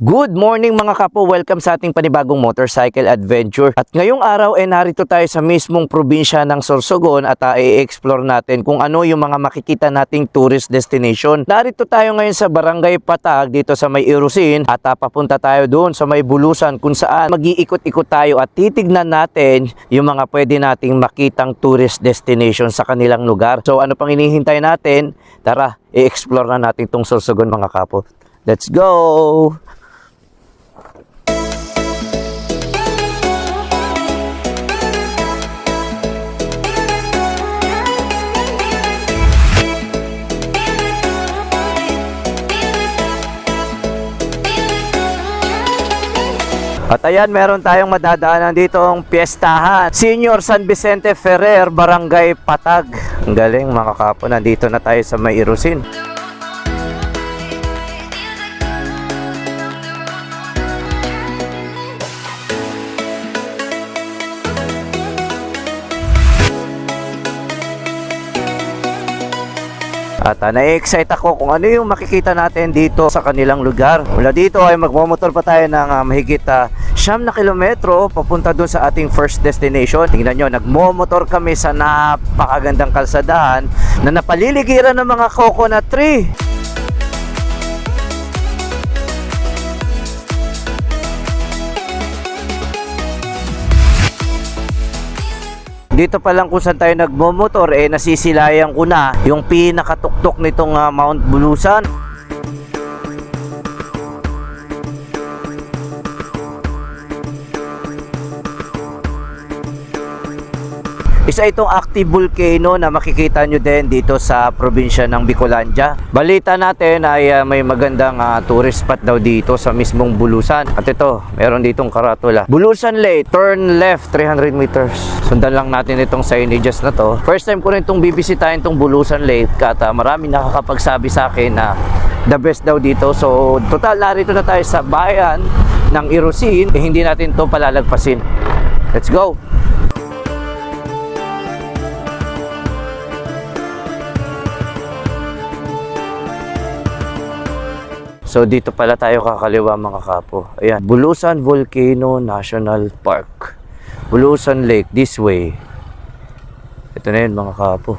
Good morning mga kapo, welcome sa ating panibagong motorcycle adventure. At ngayong araw ay narito tayo sa mismong probinsya ng Sorsogon at i-explore natin kung ano yung mga makikita nating tourist destination. Narito tayo ngayon sa Barangay Patag dito sa may Irusin at papunta tayo doon sa may Bulusan kung saan mag-iikot-ikot tayo at titignan natin yung mga pwede nating makitang tourist destination sa kanilang lugar. So ano pang hinihintay natin? Tara, i-explore na natin tong Sorsogon mga kapo. Let's go! At ayan, meron tayong madadaanan dito ang piyestahan. Senior San Vicente Ferrer, Barangay Patag. Ang galing mga kapo, nandito na tayo sa may Irusin. At na-excite ako kung ano yung makikita natin dito sa kanilang lugar. Mula dito ay magmomotor pa tayo ng mahigit 9 na kilometro papunta dun sa ating first destination. Tingnan nyo, nagmomotor kami sa napakagandang kalsadahan na napaliligiran ng mga coconut tree. Dito pa lang kung saan tayo nagmomotor, nasisilayan ko na yung pinakatuktok nitong Mount Bulusan. Isa itong active volcano na makikita nyo din dito sa probinsya ng Bicolandia. Balita natin ay may magandang tourist spot daw dito sa mismong Bulusan. At ito, meron ditong karatula. Bulusan Lake, turn left 300 meters. Sundan lang natin itong signages na to. First time ko rin itong bibisitahin itong Bulusan Lake at marami nakakapagsabi sa akin na the best daw dito. So total, narito na tayo sa bayan ng Irusin. Hindi natin ito palalagpasin. Let's go! So dito pala tayo kakaliwa mga kapo. Ayan, Bulusan Volcano National Park. Bulusan Lake, this way. Ito na yun mga kapo.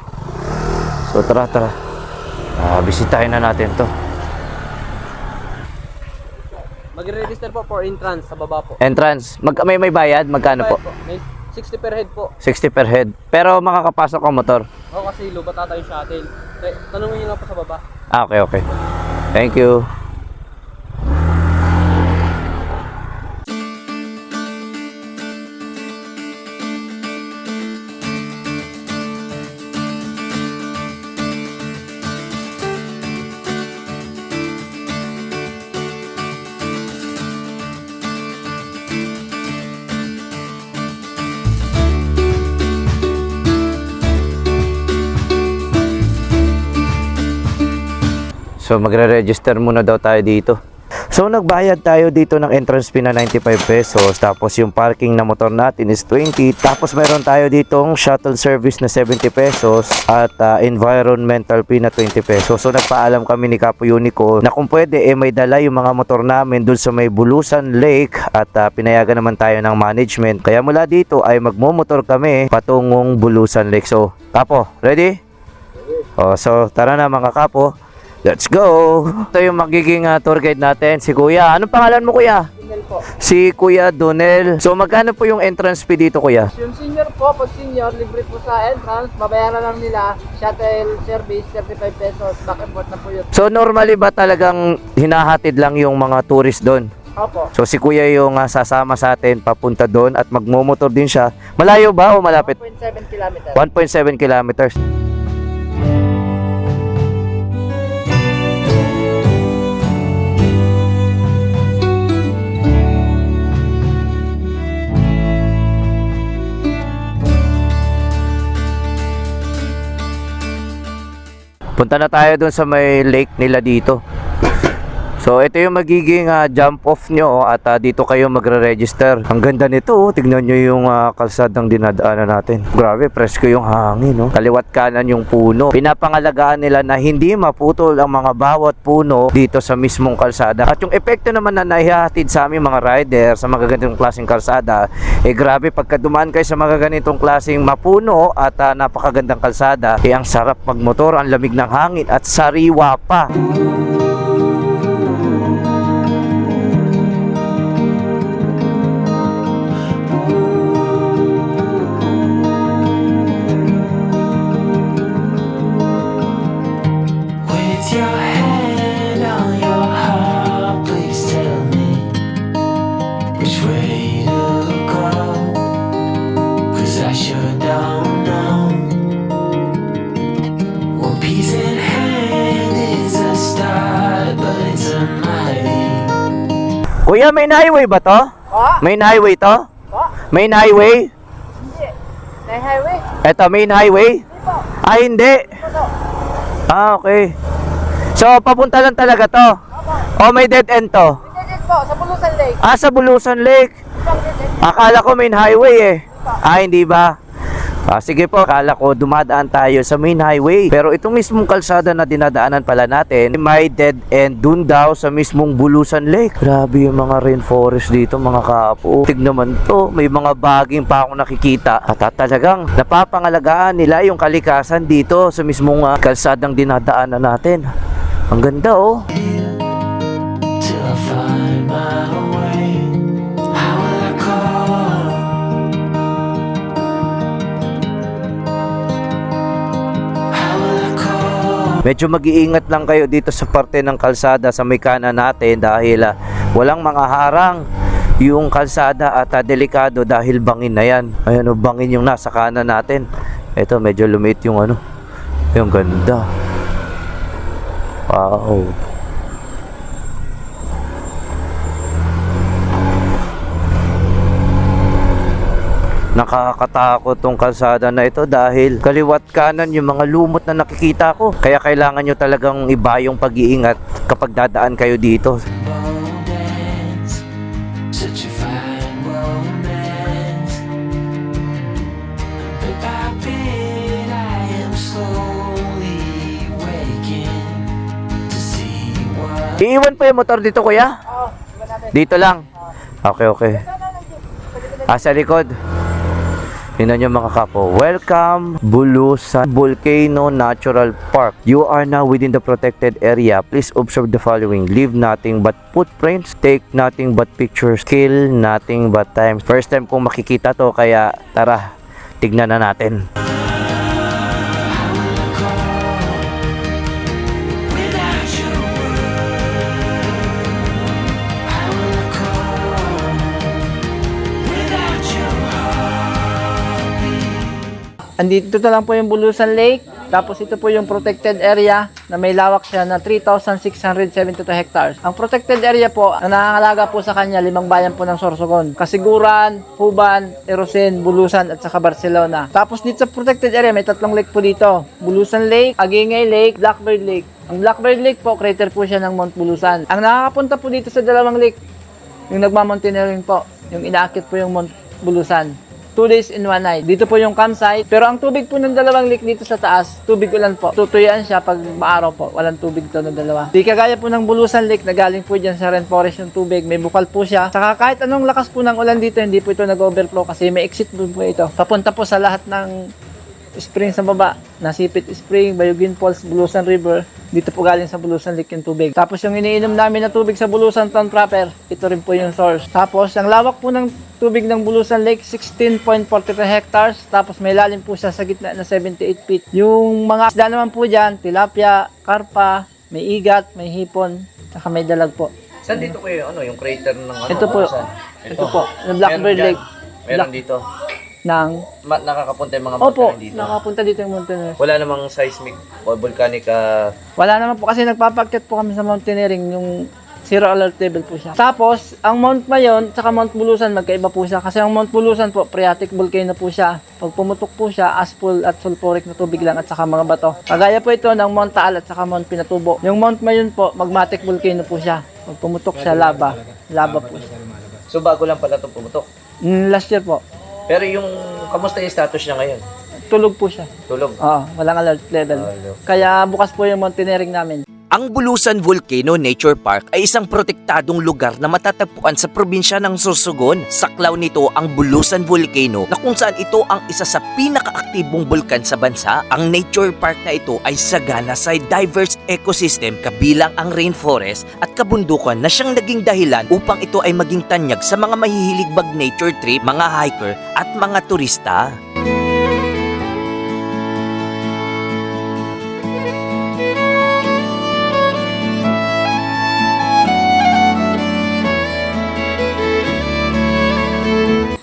So tara. Bisitahin na natin to. Mag-register po for entrance sa baba po. Entrance, may bayad? Magkano po? May 60 per head po. 60 per head. Pero makakapasok ang motor? Oo, kasi lubat ata yung shuttle. Tanungin nyo lang po sa baba. Okay. Thank you. So magre-register muna daw tayo dito. So nagbayad tayo dito ng entrance fee na 95 pesos. Tapos yung parking na motor natin is 20. Tapos meron tayo ditong shuttle service na 70 pesos. At environmental fee na 20 pesos. So nagpaalam kami ni Capo Unico na kung pwede may dala yung mga motor namin dun sa may Bulusan Lake. At pinayagan naman tayo ng management. Kaya mula dito ay magmomotor kami patungong Bulusan Lake. So Capo, ready? So tara na mga Capo. Let's go! Ito yung magiging tour guide natin, si Kuya. Anong pangalan mo, Kuya? Donel po. Si Kuya Donel. So, magkano po yung entrance fee dito, Kuya? Yung senior po, pag senior, libre po sa entrance. Babayaran lang nila. Shuttle service, 35 pesos. Back and forth na po yun. So, normally ba talagang hinahatid lang yung mga tourist doon? Opo. So, si Kuya yung sasama sa atin papunta doon at magmumotor din siya. Malayo ba o malapit? 1.7 kilometers. 1.7 kilometers. Punta na tayo dun sa may lake nila dito. So ito yung magiging jump off nyo at dito kayo magre-register. Ang ganda nito, oh. Tignan nyo yung kalsadang dinadaanan natin. Grabe, presko yung hangin, no? Kaliwat kanan yung puno. Pinapangalagaan nila na hindi maputol ang mga bawat puno dito sa mismong kalsada. At yung epekto naman na naihatid sa aming mga rider sa mga ganitong klaseng kalsada, grabe, pagka dumaan kayo sa mga ganitong klaseng mapuno at napakagandang kalsada, ang sarap magmotor, ang lamig ng hangin at sariwa pa. Kuya, main highway ba to? Main highway to? Main highway? Hindi. May highway? Eto, main highway? Hindi. Okay. So, papunta lang talaga to? O may dead end to? May dead po, sa Bulusan Lake. Sa Bulusan Lake. Akala ko main highway eh. Hindi ba? Sige po, akala ko dumadaan tayo sa main highway. Pero itong mismong kalsada na dinadaanan pala natin, may dead end dun daw sa mismong Bulusan Lake. Grabe yung mga rainforest dito, mga kapo. Tignan naman to, may mga baging pa ako nakikita. At talagang napapangalagaan nila yung kalikasan dito sa mismong kalsadang dinadaanan natin. Ang ganda, oh. Till I find my way. How will I call? How will I call? Medyo mag-iingat lang kayo dito sa parte ng kalsada sa may kanan natin dahil walang mga harang yung kalsada at delikado dahil bangin na yan. Ayan, bangin yung nasa kanan natin. Ito, medyo lumiit yung yung ganda. Wow. Nakakatakot tong kalsada na ito dahil kaliwat kanan yung mga lumot na nakikita ko. Kaya kailangan nyo talagang iba yung pag-iingat kapag dadaan kayo dito. Dance, such a fine romance. Bit by bit, I am slowly waking to see what. Iiwan pa yung motor dito, kuya? Iba natin. Dito lang. Okay. Sa likod. Tingnan nyo mga kapo. Welcome, Bulusan Volcano Natural Park. You are now within the protected area. Please observe the following. Leave nothing but footprints. Take nothing but pictures. Kill nothing but time. First time kong makikita to, kaya tara, tignan na natin. Without your word, how will I call? Without your Andito na lang po yung Bulusan Lake. Tapos ito po yung protected area na may lawak siya na 3,672 hectares. Ang protected area po, ang nakakalaga po sa kanya, 5 bayan po ng Sorsogon. Kasiguran, Puban, Erosin, Bulusan at saka Barcelona. Tapos dito sa protected area, may 3 lake po dito. Bulusan Lake, Agingay Lake, Blackbird Lake. Ang Blackbird Lake po, crater po siya ng Mount Bulusan. Ang nakakapunta po dito sa 2 lake, yung nagmamountaineering po, yung inaakit po yung Mount Bulusan. 2 days and 1 night. Dito po yung campsite. Pero ang tubig po ng 2 lake dito sa taas, tubig ulan po. Tutuyaan siya pag maaraw po. Walang tubig to ng 2. Di kagaya po ng Bulusan Lake na galing po dyan sa rainforest yung tubig. May bukal po siya. Saka kahit anong lakas po ng ulan dito, hindi po ito nag-overflow kasi may exit po ito. Papunta po sa lahat ng spring sa baba. Nasipit Spring, Bayugin Falls, Bulusan River. Dito po galing sa Bulusan Lake yung tubig. Tapos yung iniinom namin na tubig sa Bulusan Town proper, ito rin po yung source. Tapos ang lawak po ng tubig ng Bulusan Lake, 16.43 hectares. Tapos may lalim po siya sa gitna na 78 feet. Yung mga isda naman po dyan, tilapia, karpa, may igat, may hipon, saka may dalag po. Saan dito kayo, yung crater ng Ito po, ito po, yung Blackbird Lake. Meron dito. Nakakapunta yung mga Opo, mountain dito. nakapunta dito yung mountaineers. Wala namang seismic o volcanic Wala naman po kasi nagpapakyat po kami sa mountaineering, yung zero alert level po siya. Tapos, ang Mount Mayon at Mount Bulusan magkaiba po siya kasi ang Mount Bulusan po, phreatic volcano po siya. Pag pumutok po siya, aspal at sulfuric na tubig lang at saka mga bato. Kagaya po ito ng Mount Taal at saka Mount Pinatubo. Yung Mount Mayon po, magmatic volcano po siya. Pag pumutok siya, laba. Laba po siya. So bago lang pala itong pumutok. Last year po, Pero yung, kamusta yung status niya ngayon? tulog po siya. Tulog. Oo, walang alert level. Kaya bukas po yung mountaineering namin. Ang Bulusan Volcano Nature Park ay isang protektadong lugar na matatagpuan sa probinsya ng Sorsogon. Saklaw nito ang Bulusan Volcano na kung saan ito ang isa sa pinakaaktibong bulkan sa bansa. Ang nature park na ito ay sagana sa diverse ecosystem kabilang ang rainforest at kabundukan na siyang naging dahilan upang ito ay maging tanyag sa mga mahihilig mag-nature trip, mga hiker at mga turista.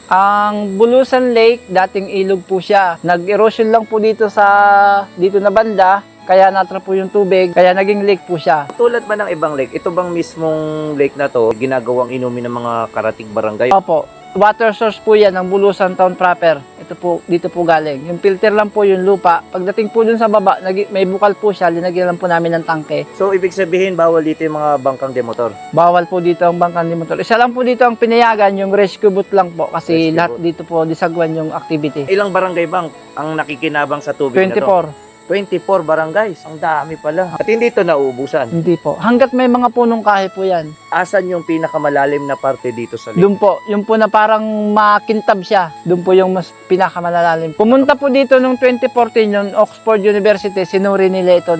Ang Bulusan Lake, dating ilog po siya. Nag-erosion lang po dito na banda, kaya natra po yung tubig, kaya naging lake po siya. Tulad ba ng ibang lake, ito bang mismong lake na to, ginagawang inumin ng mga karating barangay? Opo, water source po yan ng Bulusan Town proper. Ito po, dito po galing. Yung filter lang po yung lupa. Pagdating po dun sa baba, may bukal po siya, linagyan lang po namin ng tangke. So, ibig sabihin, bawal dito yung mga bangkang demotor. Bawal po dito ang bangkang motor. Isa lang po dito ang pinayagan, yung rescue boat lang po. Kasi Rescue lahat boat. dito po, disagwan yung activity. Ilang barangay bang ang nakikinabang sa tubig na to? 24. 24 barangays. Ang dami pala. At hindi ito nauubusan. Hindi po. Hanggat may mga punong kahoy po yan. Asan yung pinakamalalim na parte dito sa lake? Doon po, yung po na parang makintab siya. Doon po yung mas pinakamalalalim. Pumunta po dito noong 2014 yung Oxford University, sinuri nila ito.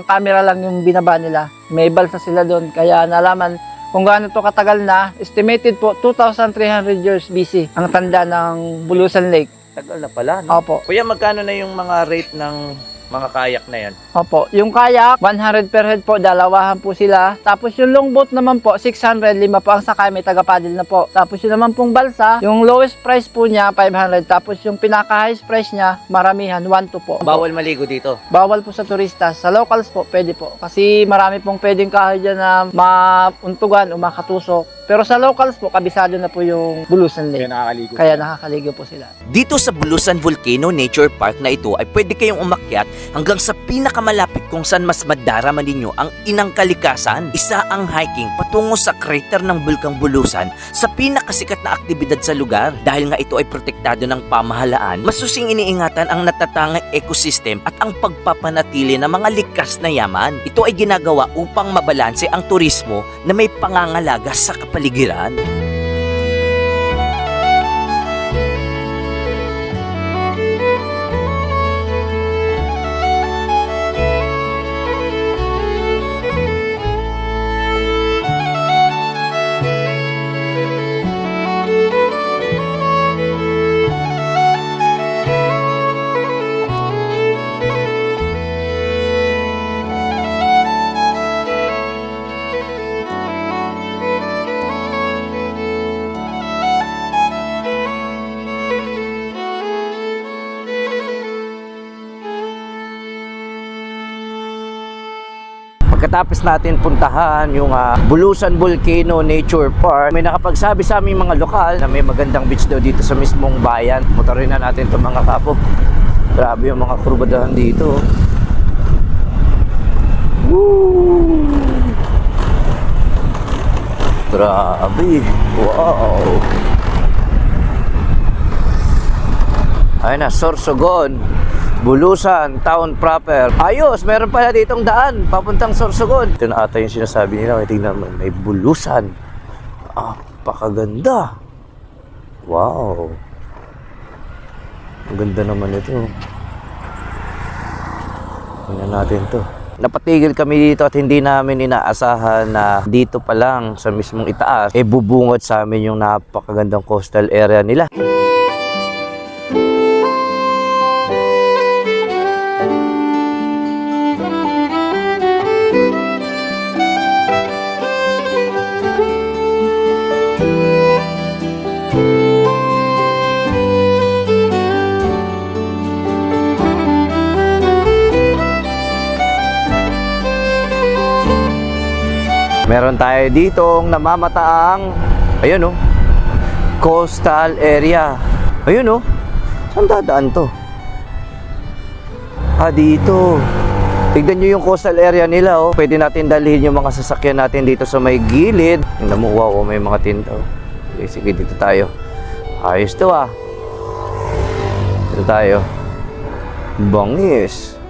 Camera lang yung binaba nila. May balsa sila doon. Kaya nalaman kung gaano to katagal na. Estimated po 2,300 years BC ang tanda ng Bulusan Lake. Tagal na pala, no? Opo. Kuya, magkano na yung mga rate ng mga kayak na yan? Opo, yung kayak, 100 per head po, dalawahan po sila. Tapos yung longboat naman po, 600, 5 po ang sakay, may taga-paddle na po. Tapos yun naman pong balsa, yung lowest price po niya, 500. Tapos yung pinaka-highest price niya, maramihan, 1-2 po. Bawal maligo dito. Bawal po sa turista. Sa locals po, pwede po. Kasi marami pong pwedeng kahoy dyan na mauntugan o makatusok. Pero sa locals po, kabisado na po yung Bulusan Lake. Kaya nakakaligo po sila. Dito sa Bulusan Volcano Nature Park na ito ay pwede kayong umakyat hanggang sa pinakamalapit kung saan mas madarama ninyo ang inang kalikasan. Isa ang hiking patungo sa crater ng Bulkang Bulusan sa pinakasikat na aktibidad sa lugar. Dahil nga ito ay protektado ng pamahalaan, masusing iniingatan ang natatangang ecosystem at ang pagpapanatili ng mga likas na yaman. Ito ay ginagawa upang mabalanse ang turismo na may pangangalaga sa kapaligiran. Pagkatapos natin puntahan yung Bulusan Volcano Nature Park, may nakapagsabi sa aming mga lokal na may magandang beach daw dito sa mismong bayan. Motorin na natin itong mga kapo. Grabe yung mga kurbadahan dito. Woo! Grabe. Wow. Ayun na, Sorsogon. Bulusan Town proper. Ayos, meron pala ditong daan papuntang Sorsogon. Ito na ata yung sinasabi nila. Tingnan mo, may Bulusan. Pakaganda. Wow. Ang ganda naman ito. Tingnan natin to. Napatigil kami dito at hindi namin inaasahan na dito pa lang sa mismong itaas bubungad sa amin yung napakagandang coastal area nila. Meron tayo ditong namamataang, ayun oh, coastal area. Ayun oh, saan dadaan to? Dito. Tignan nyo yung coastal area nila, oh. Pwede natin dalhin yung mga sasakyan natin dito sa may gilid. Tingnan mo, wow, may mga tinta, oh. Sige, dito tayo. Ayos to, ah. Dito tayo. Bangis.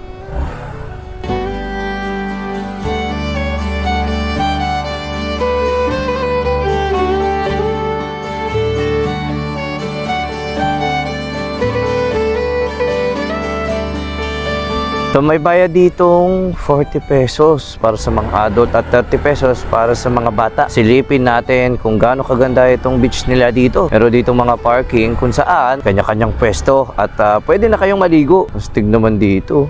So may bayad ditong 40 pesos para sa mga adult at 30 pesos para sa mga bata. Silipin natin kung gaano kaganda itong beach nila dito. Pero dito mga parking kung saan kanya-kanyang pwesto at pwede na kayong maligo. Astig naman dito.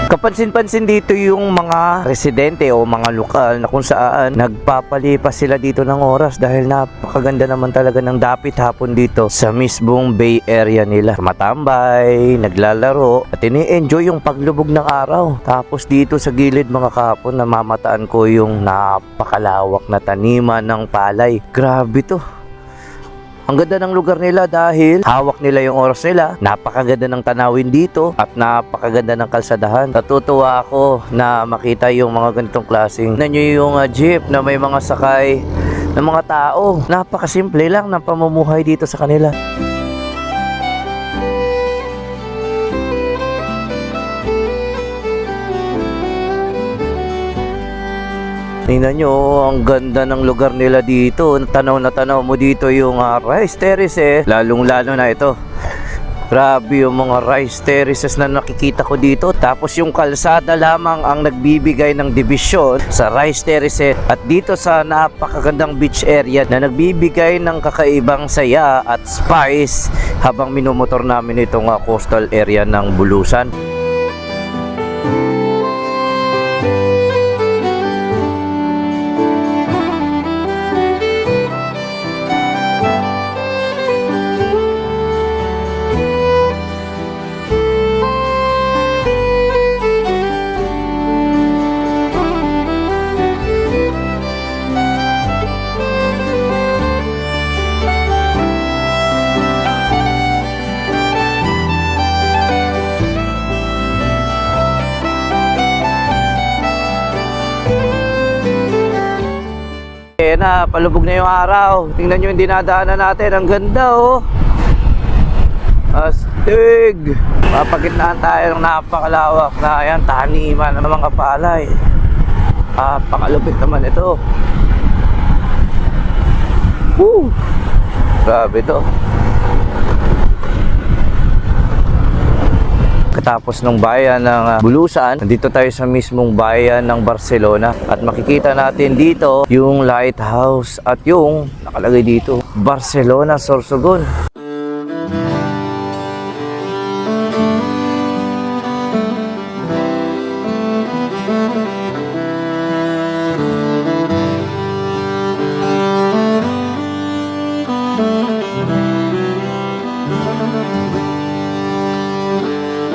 Kapansin-pansin dito yung mga residente o mga lokal na kung saan nagpapalipas sila dito ng oras dahil napakaganda naman talaga ng dapit hapon dito sa mismong Bay Area nila. Matambay, naglalaro at ini-enjoy yung paglubog ng araw. Tapos dito sa gilid mga kahapon namamataan ko yung napakalawak na taniman ng palay. Grabe to. Ang ganda ng lugar nila dahil hawak nila yung oras nila. Napakaganda ng tanawin dito at napakaganda ng kalsadahan. Natutuwa ako na makita yung mga ganitong klaseng. Tignan nyo yung jeep na may mga sakay ng mga tao. Napakasimple lang ng pamumuhay dito sa kanila. Tingnan nyo, ang ganda ng lugar nila dito. Tanaw na tanaw mo dito yung rice terrace, lalong-lalo na ito. Grabe yung mga rice terraces na nakikita ko dito. Tapos yung kalsada lamang ang nagbibigay ng dibisyon sa rice terrace at dito sa napakagandang beach area na nagbibigay ng kakaibang saya at spice habang minumotor namin itong coastal area ng Bulusan. Na palubog na yung araw. Tingnan nyo yung dinadaanan natin. Ang ganda, oh. Astig. Mapagitnaan tayo ng napakalawak na ayan, taniman ng mga palay. Pakalupit naman ito. Woo! Grabe to. Katapos ng bayan ng Bulusan, nandito tayo sa mismong bayan ng Barcelona at makikita natin dito yung lighthouse at yung nakalagay dito Barcelona Sorsogon.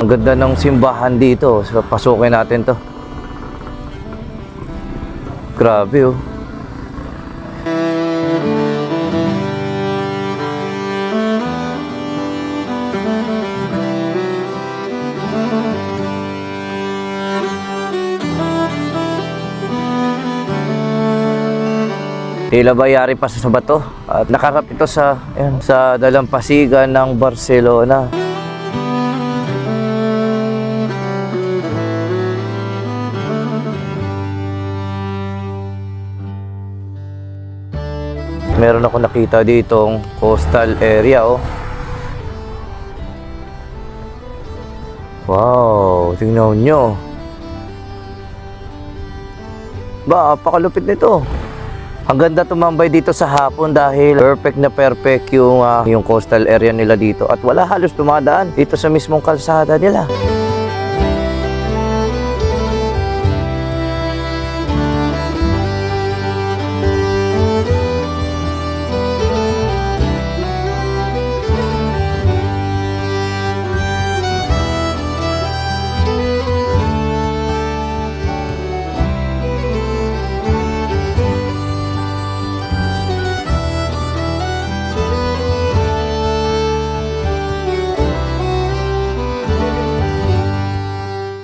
Ang ganda ng simbahan dito. So, pasukin natin to. Grabe, oh. Tila bayari pa sa bato. At nakarap ito sa, ayan, sa dalampasigan ng Barcelona. Meron ako nakita ditong coastal area, oh. Wow, tingnan nyo. Pakalupit nito. Ang ganda tumambay dito sa hapon dahil perfect na perfect yung coastal area nila dito at wala halos dumadaan dito sa mismong kalsada nila.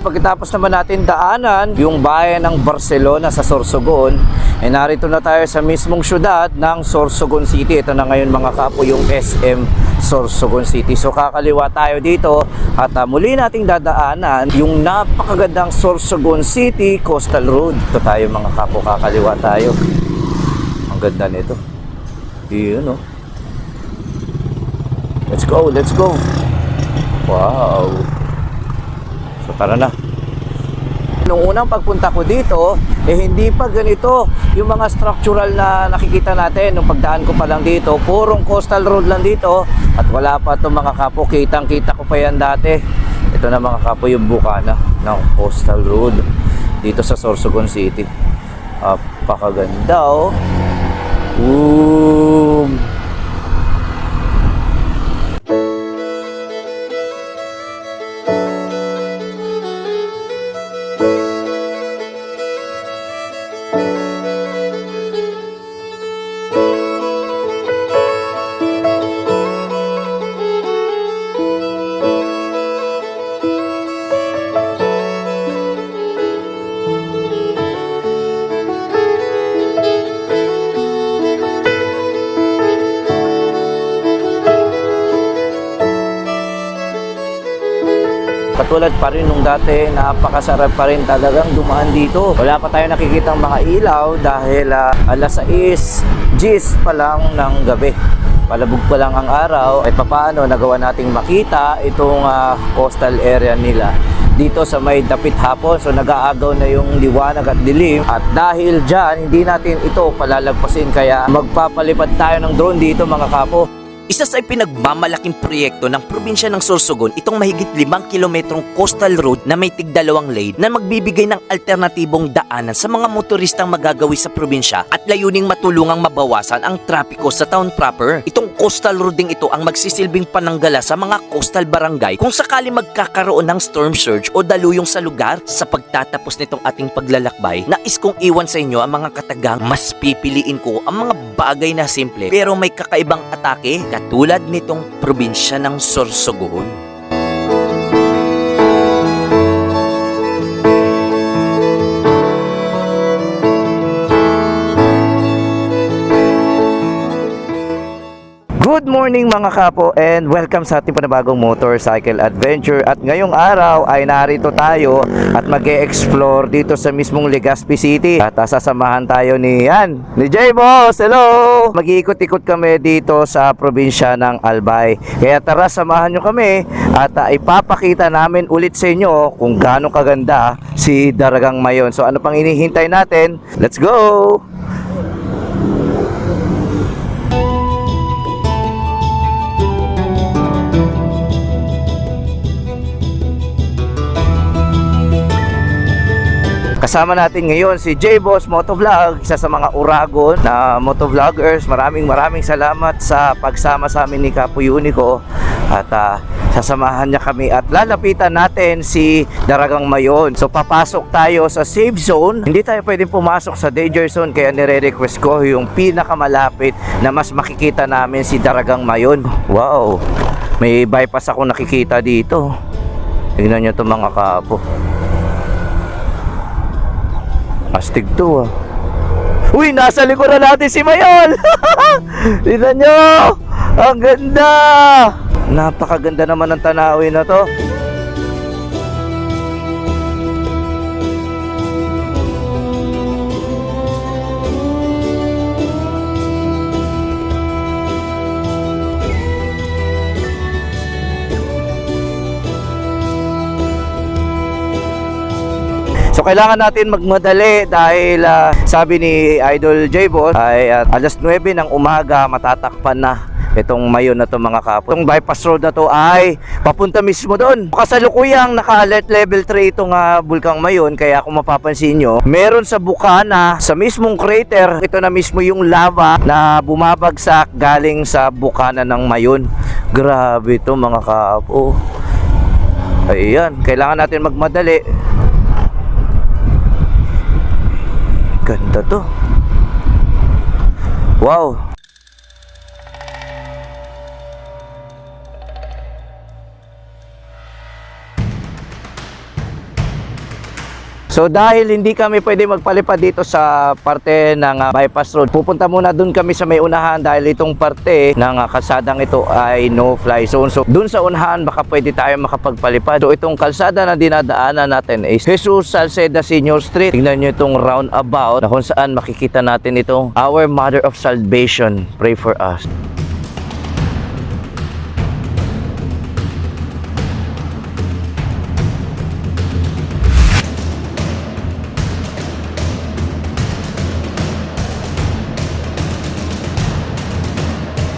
pagkatapos naman natin daanan yung bayan ng Barcelona sa Sorsogon, narito na tayo sa mismong syudad ng Sorsogon City. Ito na ngayon mga kapo yung SM Sorsogon City. So kakaliwa tayo dito at muli nating dadaanan yung napakagandang Sorsogon City Coastal Road. Ito tayo mga kapo, kakaliwa tayo. Ang ganda nito. Yun, oh. Let's go, let's go. Wow. So tara na. Nung unang pagpunta ko dito, hindi pa ganito yung mga structural na nakikita natin. Nung pagdaan ko pa lang dito, purong coastal road lang dito. At wala pa itong mga kapo, kitang-kita ko pa yan dati. Ito na mga kapo yung bukana ng coastal road dito sa Sorsogon City. Napakaganda, oh. Boom. Katulad pa rin nung dati, napakasarap pa rin talagang dumaan dito. Wala pa tayo nakikitang mga ilaw dahil alas 6, 10 pa lang ng gabi. Palabog pa lang ang araw. At papaano nagawa nating makita itong coastal area nila dito sa may dapit hapon. So nag-aagaw na yung liwanag at dilim. At dahil dyan, hindi natin ito palalagpasin. Kaya magpapalipad tayo ng drone dito mga kapo. Isa sa pinagmamalaking proyekto ng probinsya ng Sorsogon itong mahigit 5 kilometrong coastal road na may tig-2 lane na magbibigay ng alternatibong daanan sa mga motoristang magagawi sa probinsya at layuning matulungang mabawasan ang trapiko sa town proper. Itong coastal road ding ito ang magsisilbing pananggala sa mga coastal barangay kung sakali magkakaroon ng storm surge o daluyong sa lugar. Sa pagtatapos nitong ating paglalakbay, nais kong iwan sa inyo ang mga katagang mas pipiliin ko ang mga bagay na simple pero may kakaibang atake katulad nitong probinsya ng Sorsogon. Good morning mga kapo and welcome sa ating panibagong motorcycle adventure. At ngayong araw ay narito tayo at mag-e-explore dito sa mismong Legazpi City. At sasamahan tayo ni J-Boss. Hello! Mag-iikot-ikot kami dito sa probinsya ng Albay. Kaya tara, samahan nyo kami at ipapakita namin ulit sa inyo kung gaano kaganda si Daragang Mayon. So ano pang inihintay natin? Let's go! Kasama natin ngayon si J-Boss Motovlog, isa sa mga uragon na motovloggers. Maraming salamat sa pagsama sa amin ni Kapo Unico. At sasamahan niya kami at lalapitan natin si Daragang Mayon. So papasok tayo sa safe zone. Hindi tayo pwedeng pumasok sa danger zone, kaya nire-request ko yung pinakamalapit na mas makikita namin si Daragang Mayon. Wow, may bypass ako nakikita dito. Tingnan nyo ito mga kapo. Astig to. Uy, nasa likuran natin si Mayon. Tignan nyo, ang ganda. Napakaganda naman ng tanawin na to. So kailangan natin magmadali dahil sabi ni Idol J-Boss ay alas 9 ng umaga matatakpan na itong Mayon na to mga kapo. Itong bypass road na to ay papunta mismo doon. Kasalukuyang naka-alert level 3 itong Bulkang Mayon, kaya kung mapapansin nyo, meron sa bukana, sa mismong crater, ito na mismo yung lava na bumabagsak galing sa bukana ng Mayon. Grabe ito mga kapo. Ayan, kailangan natin magmadali. Ganda to. Wow. So dahil hindi kami pwede magpalipad dito sa parte ng bypass road, pupunta muna dun kami sa may unahan dahil itong parte ng kalsadang ito ay no-fly zone. So dun sa unahan baka pwede tayo makapagpalipad. So itong kalsada na dinadaanan natin is Jesus Salceda Senior Street. Tingnan nyo itong roundabout na kung saan makikita natin itong Our Mother of Salvation. Pray for us.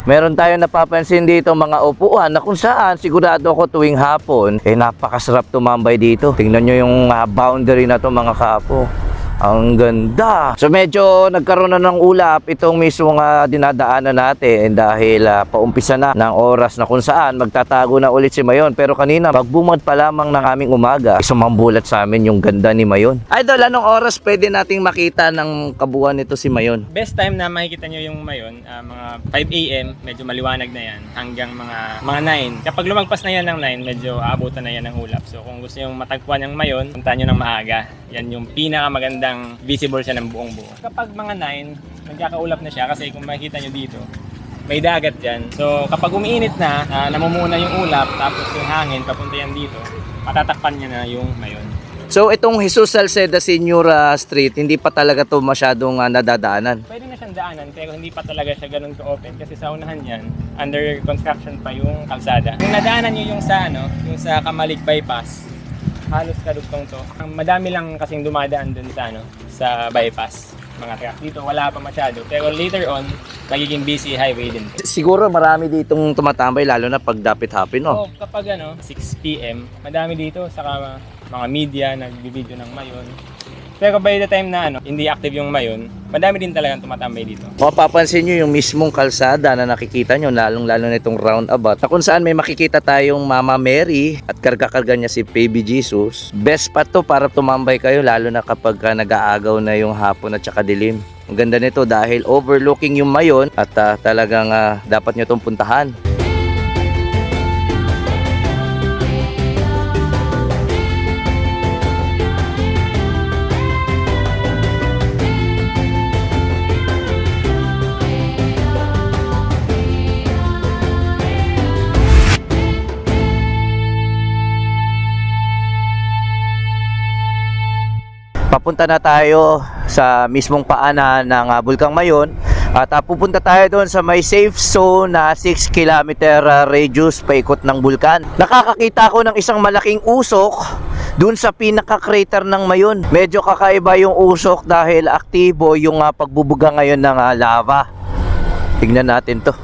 Meron tayong napapansin dito mga upuan na kung saan sigurado ako tuwing hapon napakasarap tumambay dito. Tingnan nyo yung boundary na to mga kapo. Ang ganda. So medyo nagkaroon na ng ulap itong mismong dinadaanan natin dahil paumpisa na ng oras na kung saan magtatago na ulit si Mayon. Pero kanina magbumad pa lamang ng aming umaga, sumambulat sa amin yung ganda ni Mayon. Idol, anong oras pwede nating makita ng kabuuan nito si Mayon? Best time na makikita nyo yung Mayon, mga 5 AM, medyo maliwanag na yan, hanggang mga 9. Kapag lumagpas na yan ng 9, medyo aabutan na yan ng ulap. So kung gusto nyo matagpuan yung Mayon, punta nyo ng maaga. Yan yung pinakamagandang visible siya ng buong buo. Kapag mga 9, nagkakaulap na siya kasi kung makikita nyo dito, may dagat dyan. So kapag umiinit na, namumuna yung ulap, tapos yung hangin, papunta yan dito, matatakpan niya na yung Mayon. So itong Jesus Salceda Senior Street, hindi pa talaga to masyadong nadadaanan. Pwede na siyang daanan pero hindi pa talaga siya ganun ka-open kasi sa unahan yan, under construction pa yung kalsada. Kung nadaanan nyo yung sa Kamalig Bypass, halos kadugtong to. Madami lang kasing dumadaan dun sa bypass. Mga truck dito wala pa masyado pero later on magiging busy highway din. Siguro marami ditong tumatambay lalo na pag dapit hapon, no? So kapag 6 PM, madami dito saka mga media nagbi-video ng Mayon. Pero by the time na hindi active yung Mayon, madami din talagang tumatambay dito. Mapapansin nyo yung mismong kalsada na nakikita nyo, lalong-lalo na itong roundabout, na kung saan may makikita tayong Mama Mary at karga-karga niya si Baby Jesus. Best spot to para tumambay kayo, lalo na kapag nag-aagaw na yung hapon at saka dilim. Ang ganda nito dahil overlooking yung Mayon at talagang dapat nyo itong puntahan. Papunta na tayo sa mismong paanan ng Bulkang Mayon at pupunta tayo doon sa may safe zone na 6 kilometer radius paikot ng bulkan. Nakakakita ako ng isang malaking usok doon sa pinaka-crater ng Mayon. Medyo kakaiba yung usok dahil aktibo yung pagbubuga ngayon ng lava. Tingnan natin to.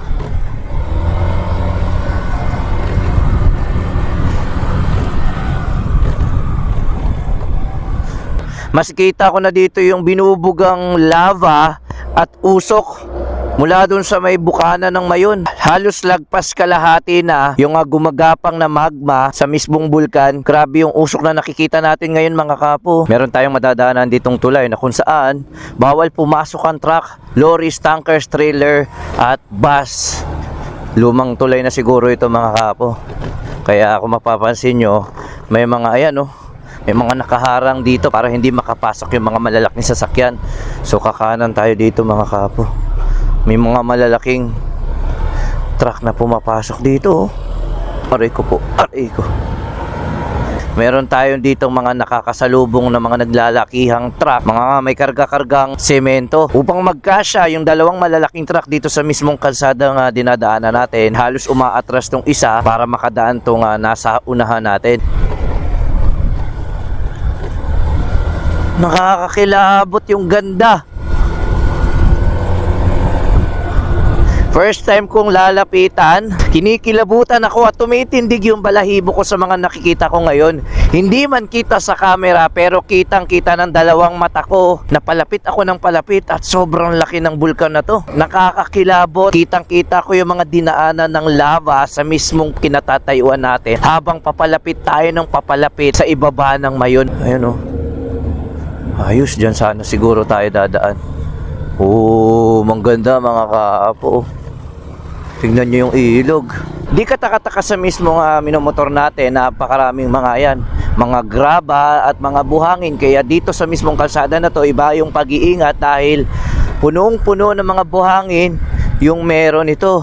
Mas kita ko na dito yung binubugang lava at usok mula dun sa may bukana ng Mayon. Halos lagpas kalahati na yung gumagapang na magma sa mismong bulkan. Grabe yung usok na nakikita natin ngayon mga kapo. Meron tayong madadaanan ditong tulay na kung saan bawal pumasok ang truck, lorries, tankers, trailer at bus. Lumang tulay na siguro ito mga kapo. Kaya kung mapapansin nyo, may mga may mga nakaharang dito para hindi makapasok yung mga malalaking sasakyan. So kakanan tayo dito mga kapo. May mga malalaking truck na pumapasok dito. Aray ko po, aray ko. Meron tayong ditong mga nakakasalubong na mga naglalakihang truck, mga may karga-kargang semento. Upang magkasya yung dalawang malalaking truck dito sa mismong kalsada nga dinadaanan natin, halos umaatras tong isa para makadaan tong nasa unahan natin. Nakakakilabot yung ganda. First time kong lalapitan, kinikilabutan ako at tumitindig yung balahibo ko sa mga nakikita ko ngayon. Hindi man kita sa camera pero kitang-kita ng dalawang mata ko. Napalapit ako ng palapit at sobrang laki ng bulkan na to. Nakakakilabot. Kitang-kita ko yung mga dinaanan ng lava sa mismong kinatatayuan natin habang papalapit tayo ng papalapit sa ibaba ng Mayon. Ayun ayos, dyan sana siguro tayo dadaan. Mangganda mga kaapo. Tingnan nyo yung ilog. Di katakataka sa mismong minomotor natin, napakaraming mga yan. mga graba at mga buhangin. Kaya dito sa mismong kalsada na to, iba yung pag-iingat dahil punong-puno ng mga buhangin yung meron ito.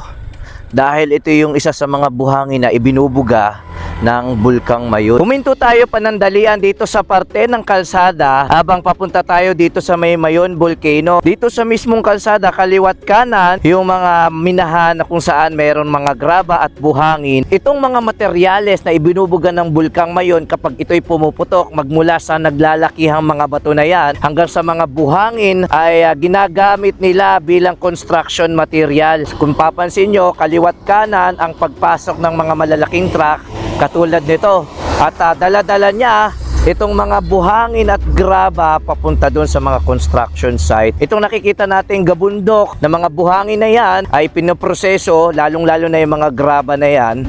Dahil ito yung isa sa mga buhangin na ibinubuga ng Bulkang Mayon. Huminto tayo panandalian dito sa parte ng kalsada habang papunta tayo dito sa may Mayon Volcano. Dito sa mismong kalsada, kaliwat kanan, yung mga minahan na kung saan meron mga graba at buhangin. Itong mga materyales na ibinubuga ng Bulkang Mayon, kapag ito'y pumuputok, magmula sa naglalakihang mga bato na yan hanggang sa mga buhangin ay ginagamit nila bilang construction material. Kung papansin nyo, kaliwat kanan ang pagpasok ng mga malalaking truck katulad nito, at dala-dala niya itong mga buhangin at graba papunta doon sa mga construction site. Itong nakikita nating gabundok na mga buhangin na yan ay pinoproseso, lalong-lalo na yung mga graba na yan.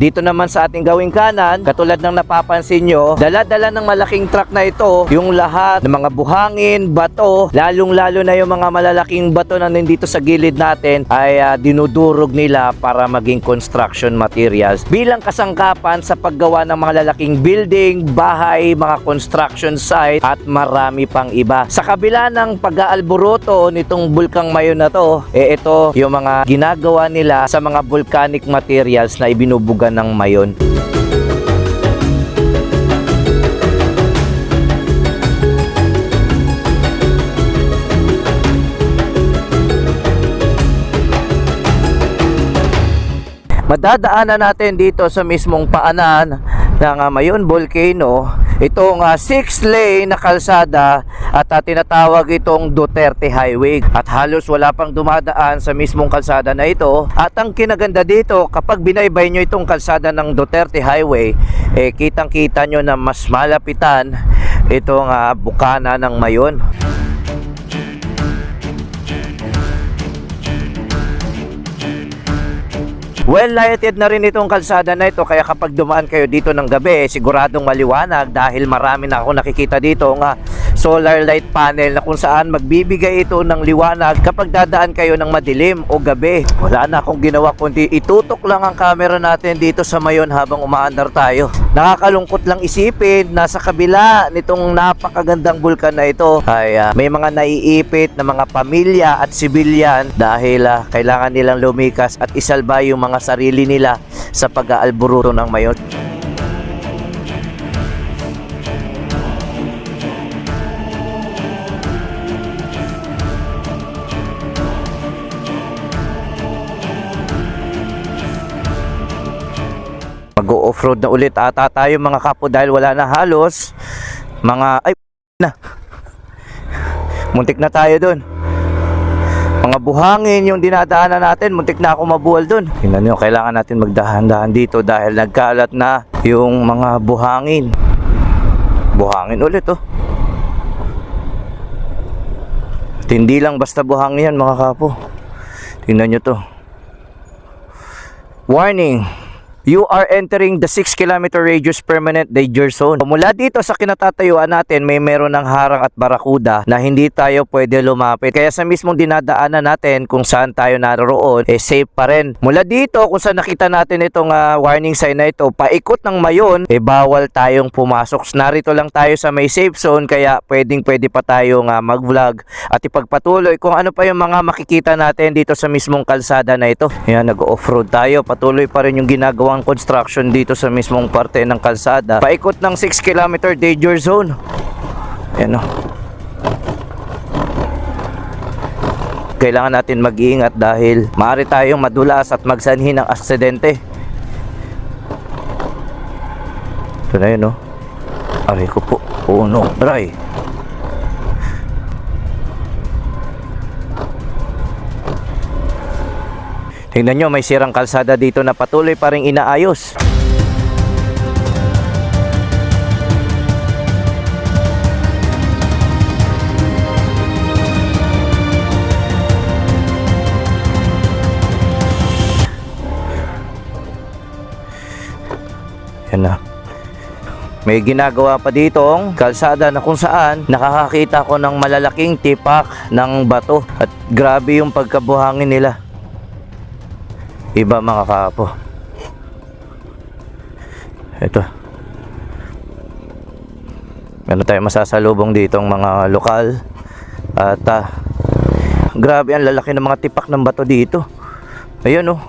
Dito naman sa ating gawing kanan, katulad ng napapansin nyo, dala-dala ng malaking truck na ito yung lahat ng mga buhangin, bato, lalong-lalo na yung mga malalaking bato na nandito sa gilid natin ay dinudurog nila para maging construction materials bilang kasangkapan sa paggawa ng mga lalaking building, bahay, mga construction site at marami pang iba. Sa kabila ng pag-aalboroto nitong Bulkang Mayon na to, ito yung mga ginagawa nila sa mga volcanic materials na ibinubuga ng Mayon. Madadaanan natin dito sa mismong paanan ng Mayon Volcano itong 6-lane na kalsada at tinatawag itong Duterte Highway, at halos wala pang dumadaan sa mismong kalsada na ito. At ang kinaganda dito, kapag binaybay nyo itong kalsada ng Duterte Highway, kitang kita nyo na mas malapitan itong bukana ng Mayon. Well lighted na rin itong kalsada na ito, kaya kapag dumaan kayo dito ng gabi, siguradong maliwanag dahil marami na ako nakikita dito nga solar light panel na kung saan magbibigay ito ng liwanag kapag dadaan kayo ng madilim o gabi. Wala na akong ginawa kundi itutok lang ang camera natin dito sa Mayon habang umaandar tayo. Nakakalungkot lang isipin na sa kabila nitong napakagandang bulkan na ito ay may mga naiipit na mga pamilya at sibilyan dahil kailangan nilang lumikas at isalba yung mga sarili nila sa pag-aalburuto ng Mayon. Mag-o-offroad na ulit ata tayo mga kapo dahil wala na halos mga muntik na tayo dun. Mga buhangin yung dinadaanan natin, muntik na ako mabuwal dun. Tingnan nyo, kailangan natin magdahan-dahan dito dahil nagkalat na yung mga buhangin. Buhangin ulit oh. At hindi lang basta buhangin yan mga kapo. Tingnan nyo to. Warning! You are entering the 6 km radius permanent danger zone. Mula dito sa kinatatayuan natin, may meron ng harang at barakuda na hindi tayo pwede lumapit. Kaya sa mismong dinadaanan natin kung saan tayo naroon, safe pa rin. Mula dito, kung saan nakita natin itong warning sign na ito, paikot ng Mayon, bawal tayong pumasok. Narito lang tayo sa may safe zone, kaya pwede pa tayong mag-vlog at ipagpatuloy kung ano pa yung mga makikita natin dito sa mismong kalsada na ito. Yan, nag-offroad tayo. Patuloy pa rin yung ginagawa ang construction dito sa mismong parte ng kalsada. Paikot ng 6 km danger zone. Ayan o. Kailangan natin mag-iingat dahil maaari tayong madulas at magsanhi ng aksidente. Ito na yun o. Aray ko po. Oh no, dry. Tingnan nyo, may sirang kalsada dito na patuloy pa rin inaayos. Yan na. May ginagawa pa ditong kalsada na kung saan nakakakita ko ng malalaking tipak ng bato. At grabe yung pagkabuhangin nila. Iba mga kapo. Ito. Meron tayong masasalubong ditong mga lokal. At grabe ang lalaki ng mga tipak ng bato dito. Ayun oh.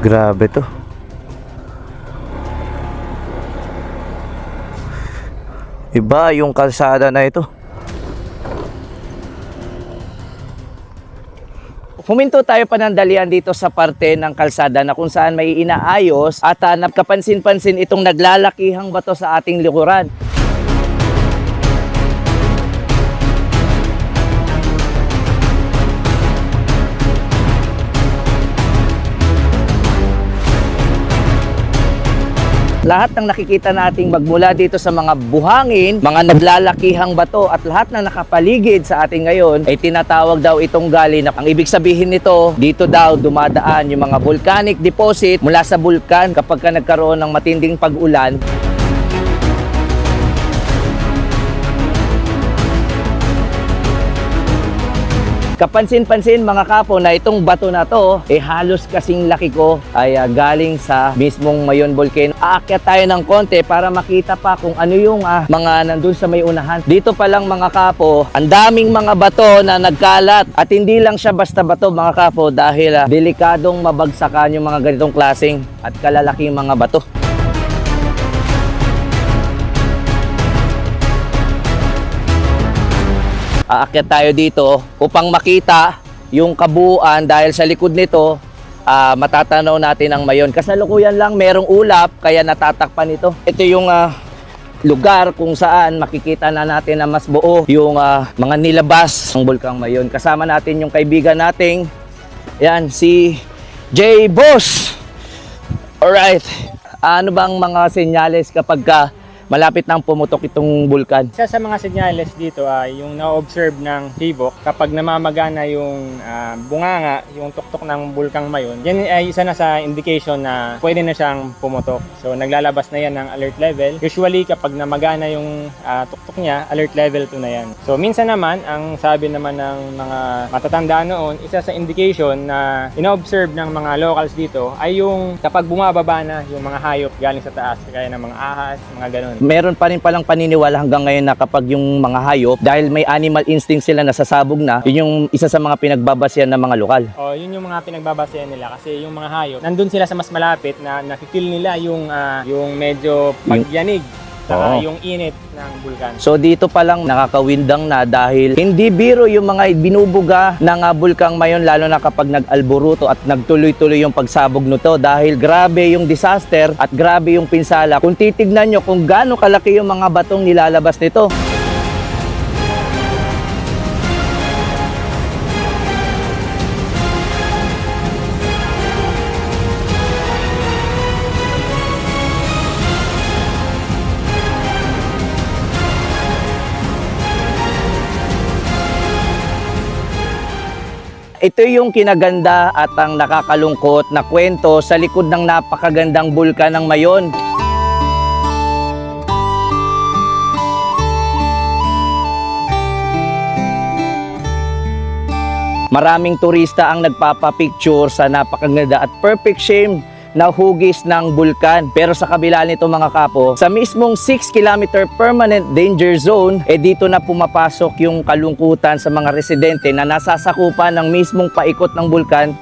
Grabe to. Iba yung kalsada na ito. Huminto tayo panandalian dito sa parte ng kalsada na kung saan may inaayos at nagkapansin-pansin itong naglalakihang bato sa ating likuran. Lahat ng nakikita nating magmula dito sa mga buhangin, mga naglalakihang bato at lahat na nakapaligid sa ating ngayon ay tinatawag daw itong galinak. Ang ibig sabihin nito, dito daw dumadaan yung mga volcanic deposit mula sa bulkan kapag ka nagkaroon ng matinding pag-ulan. Kapansin-pansin mga kapo na itong bato na to halos kasing laki ko ay galing sa mismong Mayon Volcano. Aakyat tayo ng konti para makita pa kung ano yung mga nandun sa may unahan. Dito pa lang mga kapo, ang daming mga bato na nagkalat at hindi lang siya basta bato mga kapo dahil delikadong mabagsakan yung mga ganitong klaseng at kalalaking mga bato. Aakyat tayo dito upang makita yung kabuuan dahil sa likod nito matatanaw natin ang Mayon. Kasalukuyan lang merong ulap kaya natatakpan ito. Ito yung lugar kung saan makikita na natin na mas buo yung mga nilabas ng Bulkang Mayon. Kasama natin yung kaibigan nating yan, si J. Boss. Alright, ano bang mga senyales kapag malapit nang pumutok itong bulkan? Isa sa mga senyales dito ay yung na-observe ng Tibok kapag namamagana yung bunganga, yung tuktok ng Bulkang Mayon. Yan ay isa na sa indication na pwede na siyang pumutok. So naglalabas na yan ng alert level. Usually kapag namagana yung tuktok niya, alert level 2 na yan. So minsan naman, ang sabi naman ng mga matatanda noon, isa sa indication na ina-observe ng mga locals dito ay yung kapag bumababa na yung mga hayop galing sa taas, kaya ng mga ahas, mga ganun. Meron pa rin palang paniniwala hanggang ngayon na kapag yung mga hayop, dahil may animal instinct sila nasasabog na, yun yung isa sa mga pinagbabasyan ng mga lokal. Oh, yun yung mga pinagbabasehan nila kasi yung mga hayop, nandun sila sa mas malapit na nakikil nila yung medyo pagyanig saka yung init ng bulkan. So dito pa lang nakakawindang na dahil hindi biro yung mga binubuga ng Bulkang Mayon lalo na kapag nag-alboruto at nagtuloy-tuloy yung pagsabog nito dahil grabe yung disaster at grabe yung pinsala. Kung titignan nyo kung gaano kalaki yung mga batong nilalabas nito. Ito yung kinaganda at ang nakakalungkot na kwento sa likod ng napakagandang bulkan ng Mayon. Maraming turista ang nagpapapicture sa napakaganda at perfect shape na hugis ng bulkan. Pero sa kabila nito mga kapo, sa mismong 6 km permanent danger zone, dito na pumapasok yung kalungkutan sa mga residente na nasasakupan ng mismong paikot ng bulkan.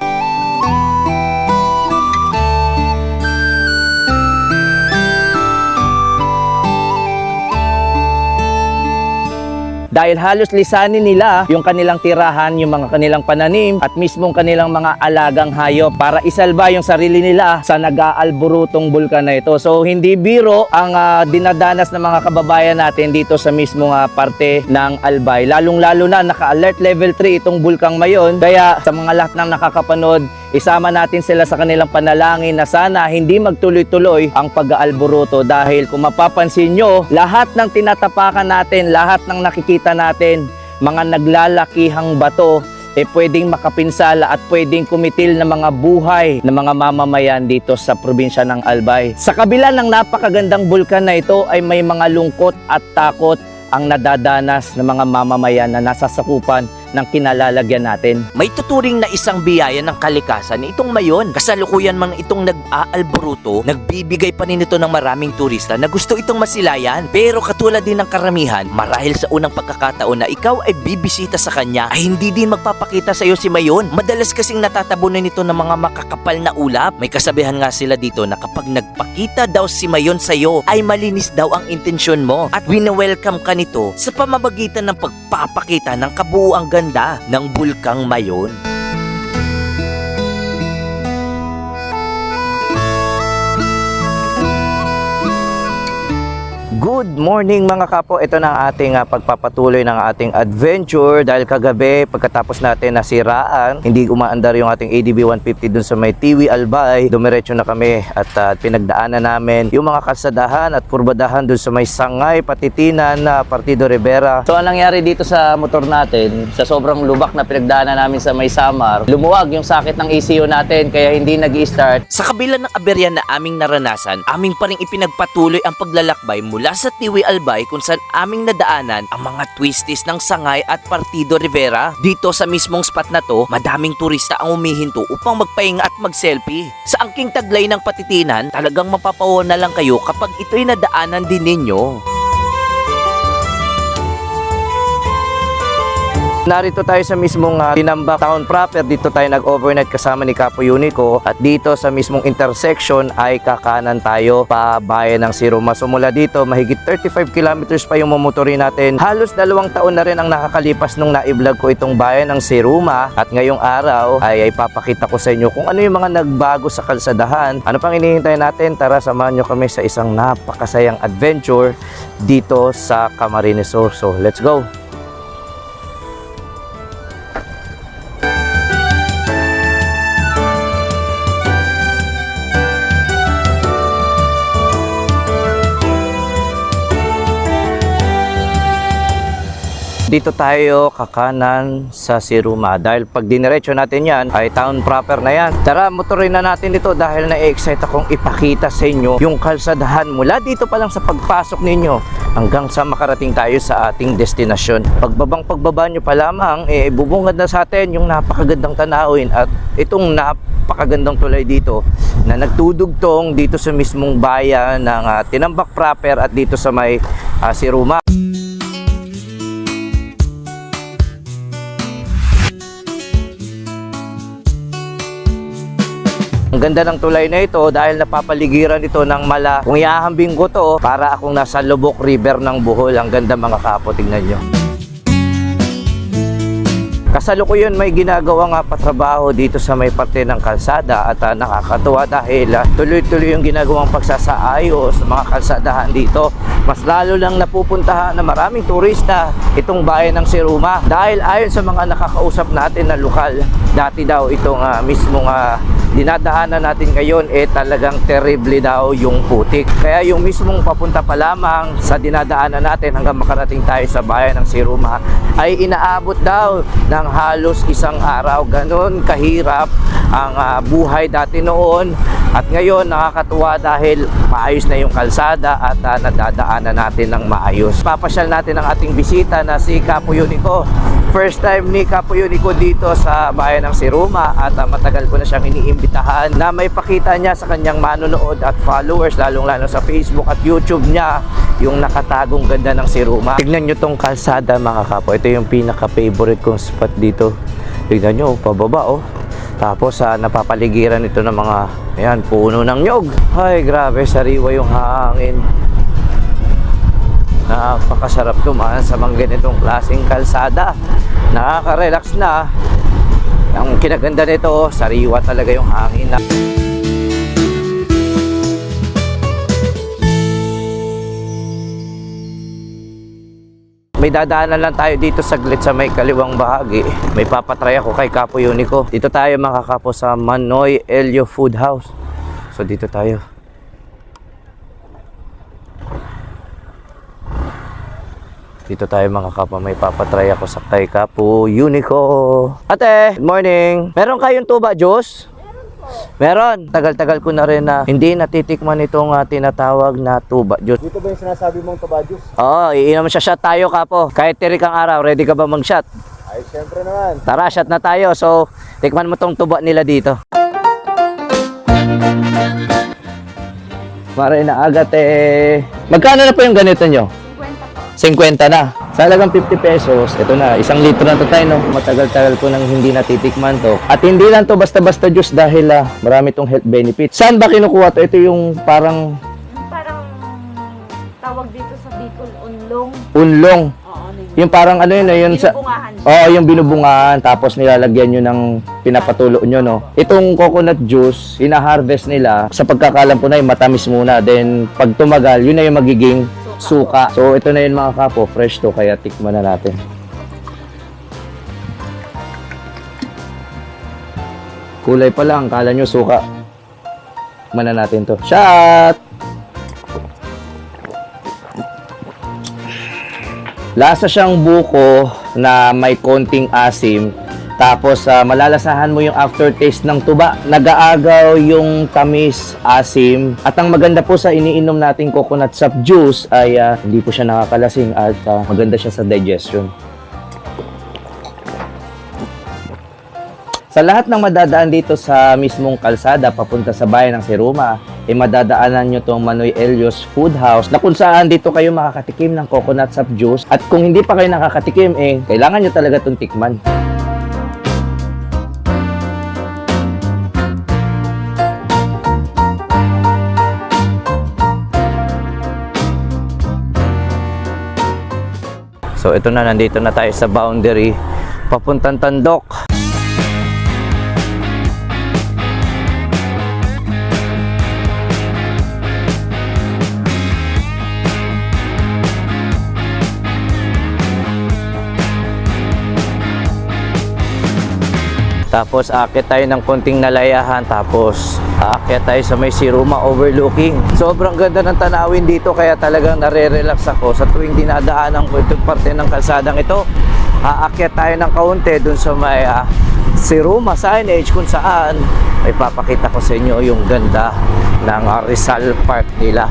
Dahil halos lisanin nila yung kanilang tirahan, yung mga kanilang pananim at mismong kanilang mga alagang hayop para isalba yung sarili nila sa nag-aalborotong bulkan na ito. So hindi biro ang dinadanas ng mga kababayan natin dito sa mismong parte ng Albay. Lalong-lalo na naka-alert level 3 itong Bulkang Mayon. Kaya sa mga lahat ng nakakapanood, isama natin sila sa kanilang panalangin na sana hindi magtuloy-tuloy ang pag-aalboroto dahil kung mapapansin nyo, lahat ng tinatapakan natin, lahat ng nakikita natin, mga naglalakihang bato pwedeng makapinsala at pwedeng kumitil ng mga buhay ng mga mamamayan dito sa probinsya ng Albay. Sa kabila ng napakagandang bulkan na ito ay may mga lungkot at takot ang nadadanas ng mga mamamayan na nasa sakupan ng kinalalagyan natin. May tuturing na isang biyaya ng kalikasan itong Mayon. Kasalukuyan man itong nag-aalboruto, nagbibigay pa rin ito ng maraming turista na gusto itong masilayan. Pero katulad din ng karamihan, marahil sa unang pagkakataon na ikaw ay bibisita sa kanya, ay hindi din magpapakita sa iyo si Mayon. Madalas kasing natatabunan ito ng mga makakapal na ulap. May kasabihan nga sila dito na kapag nagpakita daw si Mayon sa iyo, ay malinis daw ang intensyon mo. At wina-welcome ka nito sa pamamagitan ng pagpapakita ng kabuuang ganda ng Bulkang Mayon. Good morning mga kapo, ito na ang ating pagpapatuloy ng ating adventure dahil kagabi pagkatapos natin nasiraan, hindi umaandar yung ating ADB 150 dun sa may Tiwi Albay, dumiretso na kami at pinagdaanan namin yung mga kalsadahan at kurbadahan dun sa may Sangay, Patitinan na Partido Rivera. So anong nangyari dito sa motor natin, sa sobrang lubak na pinagdaanan namin sa may Samar, lumuwag yung sakit ng ECU natin kaya hindi nag-i-start. Sa kabila ng aberya na aming naranasan, aming pa rin ipinagpatuloy ang paglalakbay mula sa Tiwi Albay kung saan aming nadaanan ang mga twisties ng Sangay at Partido Rivera. Dito sa mismong spot na to, madaming turista ang umihinto upang magpahinga at mag-selfie. Sa angking taglay ng Patitinan, talagang mapapawaw na lang kayo kapag ito'y nadaanan din ninyo. Narito tayo sa mismong Tinambak Town proper. Dito tayo nag-overnight kasama ni Capo Unico at dito sa mismong intersection ay kakanan tayo pa bayan ng Siruma. So mula dito mahigit 35 kilometers pa yung mamotorin natin. Halos 2 taon na rin ang nakakalipas nung na-vlog ko itong bayan ng Siruma at ngayong araw ay papakita ko sa inyo kung ano yung mga nagbago sa kalsadahan. Ano pang hinihintay natin? Tara, samahan nyo kami sa isang napakasayang adventure dito sa Camarines Sur. So let's go! Dito tayo kakanan sa Siruma dahil pag diniretso natin yan ay town proper na yan. Tara, motorin na natin dito dahil na-excite akong ipakita sa inyo yung kalsadahan mula dito pa lang sa pagpasok ninyo hanggang sa makarating tayo sa ating destinasyon. Pagbaba nyo pa lamang, bubungad na sa atin yung napakagandang tanawin at itong napakagandang tulay dito na nagtudugtong dito sa mismong bayan ng Tinambak proper at dito sa may Siruma. Ang ganda ng tulay na ito dahil napapaligiran ito ng mala. Kung iahambing ko to, para akong nasa Lubok River ng Bohol. Ang ganda mga kapo, tingnan nyo. Kasalukuyan may ginagawa nga patrabaho dito sa may parte ng kalsada at nakakatuwa dahil tuloy-tuloy yung ginagawang pagsasaayos sa mga kalsadahan dito. Mas lalo lang napupuntahan na maraming turista itong bayan ng Siruma dahil ayon sa mga nakakausap natin na lokal, dati daw itong mismong dinadaanan natin ngayon talagang terrible daw yung putik. Kaya yung mismong papunta pa lamang sa dinadaanan natin hanggang makarating tayo sa bayan ng Siruma ay inaabot daw ng halos isang araw. Ganon kahirap ang buhay dati noon at ngayon nakakatuwa dahil maayos na yung kalsada at nadadaanan natin ng maayos. Papasyal natin ang ating bisita na si Capo Unico. First time ni Capo Unico dito sa bayan ng Siruma at matagal ko na siyang iniimbitahan na may pakita niya sa kanyang manonood at followers, lalong-lalo sa Facebook at YouTube niya, yung nakatagong ganda ng Siruma. Tignan nyo tong kalsada mga kapo. Ito yung pinaka-favorite kong spot dito. Tignan nyo, pababa Tapos napapaligiran ito ng mga puno ng nyog. Ay, grabe, sariwa yung hangin. Napakasarap dumaan sa mga ganitong klaseng kalsada. Nakaka-relax na. Ang kinaganda nito, sariwa talaga yung hangin na. May dadaanan lang tayo dito saglit sa may kaliwang bahagi. May papatry ako kay Capo Unico. Dito tayo mga kapo sa Manoy Elio Food House. So dito tayo. Dito tayo mga kapa, may papatry ako sa kay Kapo Unico. Ate, good morning. Meron kayong tuba juice? Meron. Tagal-tagal ko na rin na hindi natitikman itong tinatawag na tuba juice. Dito ba yung sinasabi mong tuba juice? Oo, iinom siya shot tayo Kapo. Kahit tirik ang araw, ready ka ba mag-shot? Ay, syempre naman. Tara, shot na tayo. So, tikman mo tong tuba nila dito. Mare na agat Magkano na po yung ganito nyo? 50 na. Sa halagang 50 pesos, ito na, 1 litro na to tayo, no? Matagal-tagal ko nang hindi natitikman to. At hindi lang to basta-basta juice dahil marami tong health benefits. Saan ba kinukuha to? Ito yung parang tawag dito sa Bicol, unlong. unlong. Oo, Yung parang ano yun, yung sa... binubungahan siya. Oh, yung binubungahan, tapos nilalagyan nyo ng pinapatulo nyo, no? Itong coconut juice, ina-harvest nila. Sa pagkakalam ko na yung matamis muna. Then, pag tumagal, yun na yung magiging suka. So, ito na yun mga kapo. Fresh to, kaya tikman na natin. Kulay pa lang, kala nyo suka. Tikman na natin to. Shot! Lasa siyang buko na may konting asim. Tapos malalasahan mo yung aftertaste ng tuba. Nag-aagaw yung tamis, asim. At ang maganda po sa iniinom nating coconut sap juice ay hindi po siya nakakalasing at maganda siya sa digestion. Sa lahat ng madadaan dito sa mismong kalsada papunta sa bayan ng Siruma, madadaanan nyo tong Manoy Elios Food House na kung saan dito kayo makakatikim ng coconut sap juice. At kung hindi pa kayo nakakatikim, kailangan nyo talaga itong tikman. So ito na, nandito na tayo sa boundary papuntang Tandok. Tapos aakyat tayo ng konting nalayahan, tapos aakyat tayo sa may Siruma overlooking. Sobrang ganda ng tanawin dito, kaya talagang nare-relax ako sa tuwing dinadaanan ko itong parte ng kalsadang ito. Aakyat tayo ng kaunti dun sa may Siruma signage kung saan ay papakita ko sa inyo yung ganda ng Rizal Park nila.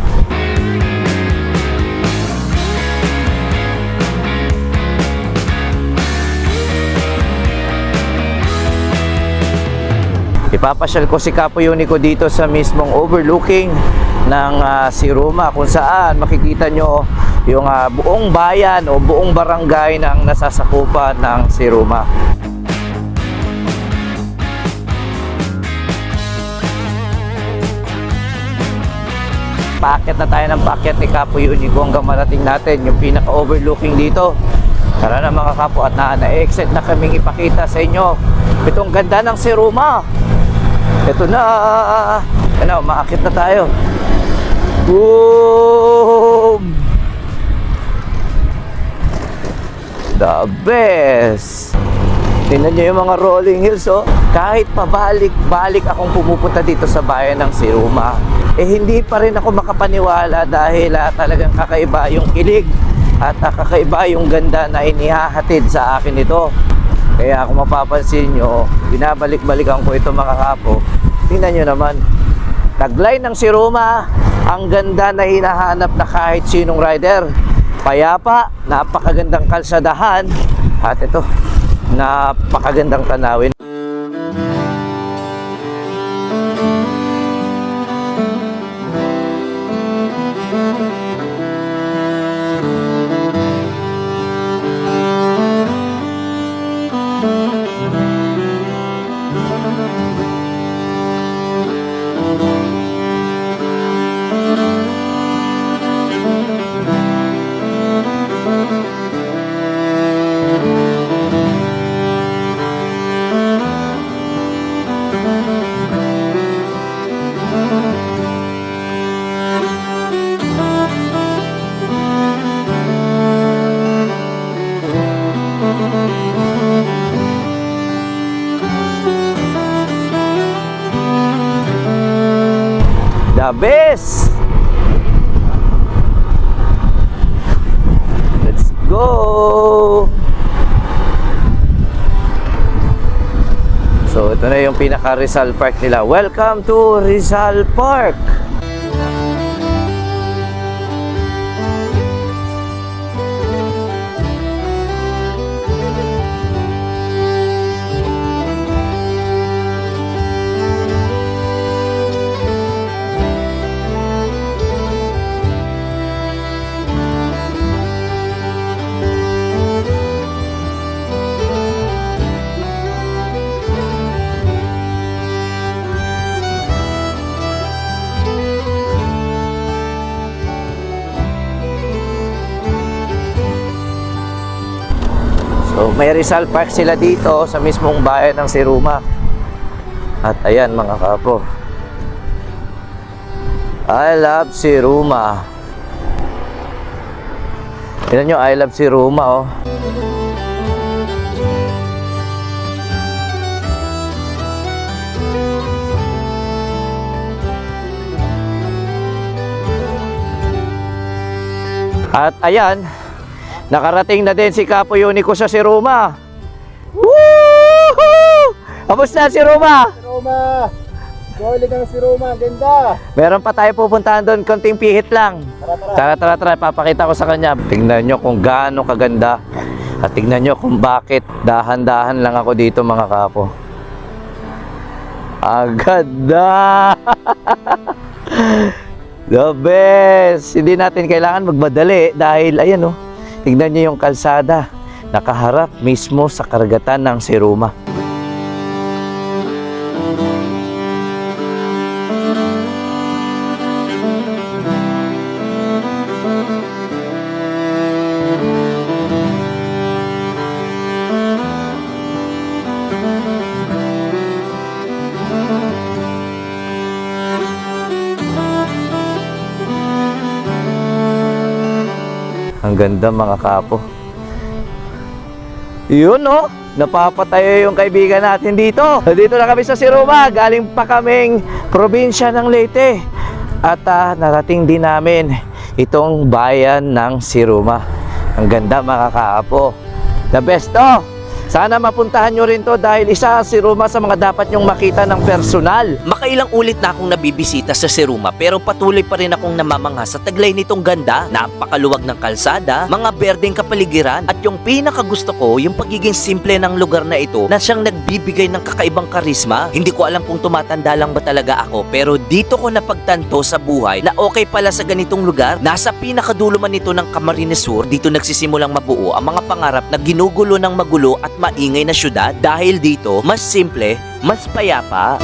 Ipapasyal ko si Kapo Unico dito sa mismong overlooking ng Siruma kung saan makikita nyo yung buong bayan o buong barangay ng nasasakupan ng Siruma. Paakyat na tayo ng paakyat ni Kapo Unico hanggang marating natin yung pinaka-overlooking dito. Tara na mga kapo, at na-excite na kaming ipakita sa inyo itong ganda ng Siruma. Ito na. Ano, maakit na tayo. Boom! The best! Tingnan nyo yung mga rolling hills, oh. Kahit pabalik-balik akong pumupunta dito sa bayan ng Siruma, hindi pa rin ako makapaniwala dahil talagang kakaiba yung kilig at kakaiba yung ganda na inihahatid sa akin ito. Kaya kung mapapansin nyo, binabalik-balikan ko ito mga kapo. Tingnan nyo naman, taglay ng Siruma, ang ganda na hinahanap na kahit sinong rider. Payapa, napakagandang kalsadahan, at ito, napakagandang tanawin. The best! Let's go! Ito na yung pinaka Rizal Park nila. Welcome to Rizal Park! So, may Rizal Park sila dito sa mismong bayan ng Siruma. At ayan mga kapo, I love Siruma. Tignan nyo, I love Siruma oh. At ayan, nakarating na din si Kapo Unico sa Siruma. Woohoo! Kamusta si Roma? Si Roma! Solid ang si Roma, ganda! Meron pa tayo pupuntahan doon, konting pihit lang. Tara, papakita ko sa kanya. Tingnan nyo kung gaano kaganda. At tingnan nyo kung bakit dahan-dahan lang ako dito mga kapo. Ang ganda! The best! Hindi natin kailangan magmadali dahil ayan oh, tingnan nyo yung kalsada. Nakaharap mismo sa karagatan ng Siruma. Ang ganda mga kapo. Yun oh, napapatayo yung kaibigan natin dito. Dito na kami sa Siruma. Galing pa kaming probinsya ng Leyte. At narating din namin itong bayan ng Siruma. Ang ganda mga kapo. The best to. Sana mapuntahan nyo rin to dahil isa Siruma sa mga dapat nyong makita ng personal. Makailang ulit na akong nabibisita sa Siruma pero patuloy pa rin akong namamangha sa taglay nitong ganda. Napakaluwag ng kalsada, mga berdeng kapaligiran at yung pinakagusto ko yung pagiging simple ng lugar na ito na siyang nagbibigay ng kakaibang karisma. Hindi ko alam kung tumatanda lang ba talaga ako pero dito ko napagtanto sa buhay na okay pala sa ganitong lugar. Nasa pinakadulo man ito ng Camarines Sur, dito nagsisimulang mabuo ang mga pangarap na ginugulo ng magulo at maingay na syudad dahil dito mas simple, mas payapa.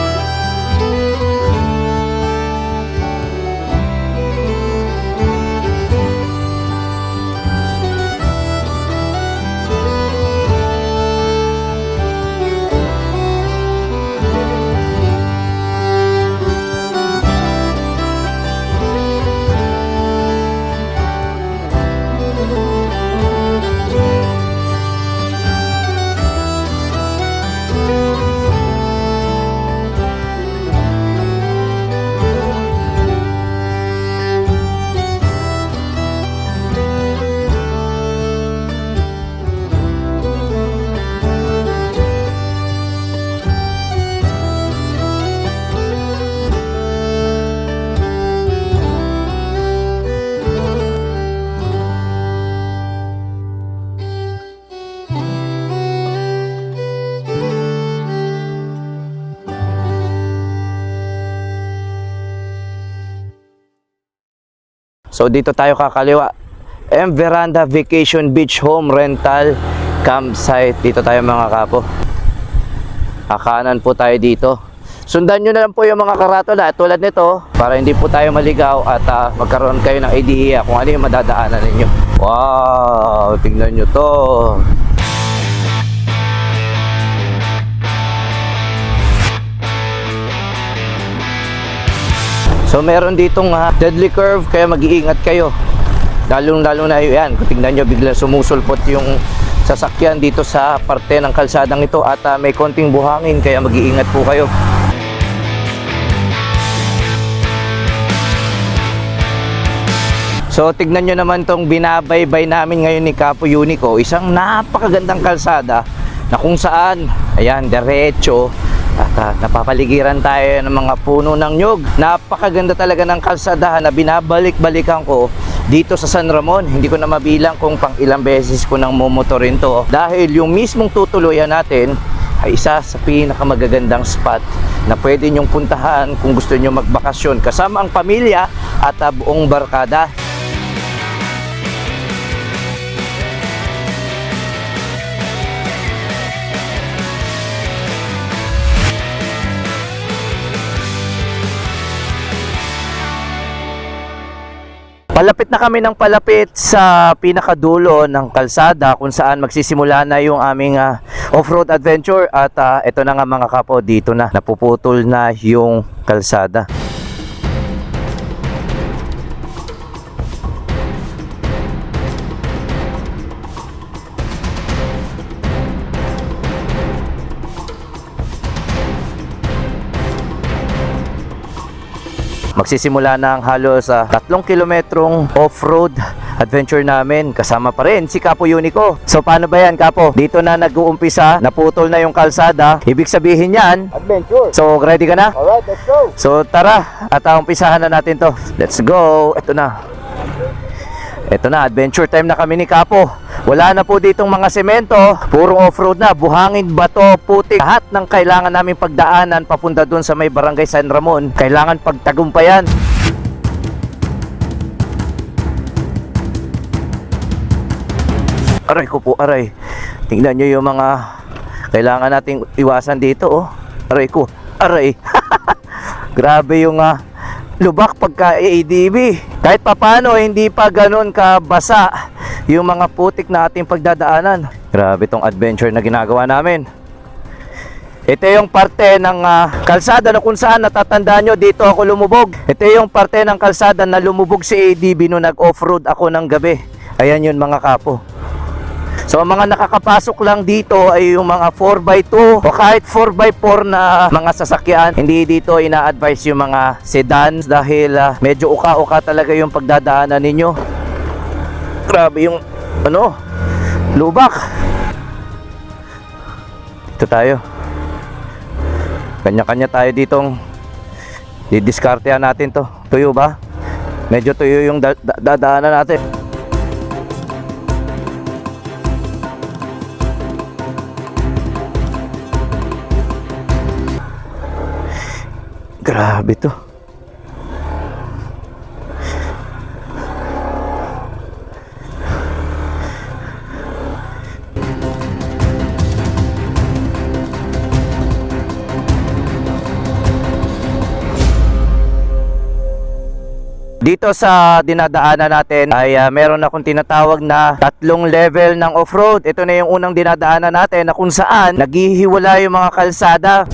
So dito tayo kakaliwa. M Veranda Vacation Beach Home Rental Campsite. Dito tayo mga kapo. Kakanan po tayo dito. Sundan nyo na lang po yung mga karatula tulad nito para hindi po tayo maligaw at magkaroon kayo ng idea kung ano yung madadaanan ninyo. Wow! Tingnan nyo to. So meron ditong deadly curve kaya mag-iingat kayo. Lalo na yan. Kung tingnan nyo bigla sumusulpot yung sasakyan dito sa parte ng kalsadang ito at may konting buhangin kaya mag-iingat po kayo. So tignan nyo naman tong binabaybay namin ngayon ni Kapo Unico. Isang napakagandang kalsada na kung saan, ayan, diretso. At napapaligiran tayo ng mga puno ng nyug. Napakaganda talaga ng kalsadahan na binabalik-balikan ko dito sa San Ramon. Hindi ko na mabilang kung pang ilang beses ko nang mumotorin to. Dahil yung mismong tutuluyan natin ay isa sa pinakamagagandang spot na pwede nyong puntahan kung gusto nyo magbakasyon kasama ang pamilya at buong barkada. Palapit na kami ng palapit sa pinakadulo ng kalsada kung saan magsisimula na yung aming off-road adventure at ito na nga mga kapo, dito na napuputol na yung kalsada. Magsisimula na ang halos 3 kilometrong off-road adventure namin. Kasama pa rin si Kapo Unico. So paano ba yan, Kapo? Dito na nag-uumpisa, naputol na yung kalsada. Ibig sabihin yan, Adventure. so ready ka na? Alright, let's go. So tara, at umpisahan na natin to. Let's go. Ito na. Ito na, adventure time na kami ni Kapo. Wala na po ditong mga semento, puro off-road na, buhangin, bato, putik. Lahat ng kailangan namin pagdaanan papunta dun sa may barangay San Ramon, kailangan pagtagumpayan. Aray ko po, aray. Tingnan nyo yung mga kailangan nating iwasan dito, oh. Aray ko, aray. Grabe yung lubak pagka ADB. Kahit papano hindi pa ganun kabasa yung mga putik na ating pagdadaanan. Grabe tong adventure na ginagawa namin. Ito yung parte ng kalsada na kung saan natatandaan nyo dito ako lumubog. Ito yung parte ng kalsada na lumubog si ADB nung nag-off-road ako ng gabi. Ayan yun mga kapo. So ang mga nakakapasok lang dito ay yung mga 4x2 o kahit 4x4 na mga sasakyan. Hindi dito ina-advise yung mga sedans dahil medyo uka-uka talaga yung pagdadaanan ninyo. Grabe yung lubak. Ito tayo. Kanya-kanya tayo ditong didiskartehan natin to. Tuyo ba? Medyo tuyo yung dadaanan natin. Grabe to. Dito sa dinadaanan natin ay meron akong tinatawag na 3 level ng off-road. Ito na yung unang dinadaanan natin na kung saan naghihiwala yung mga kalsada.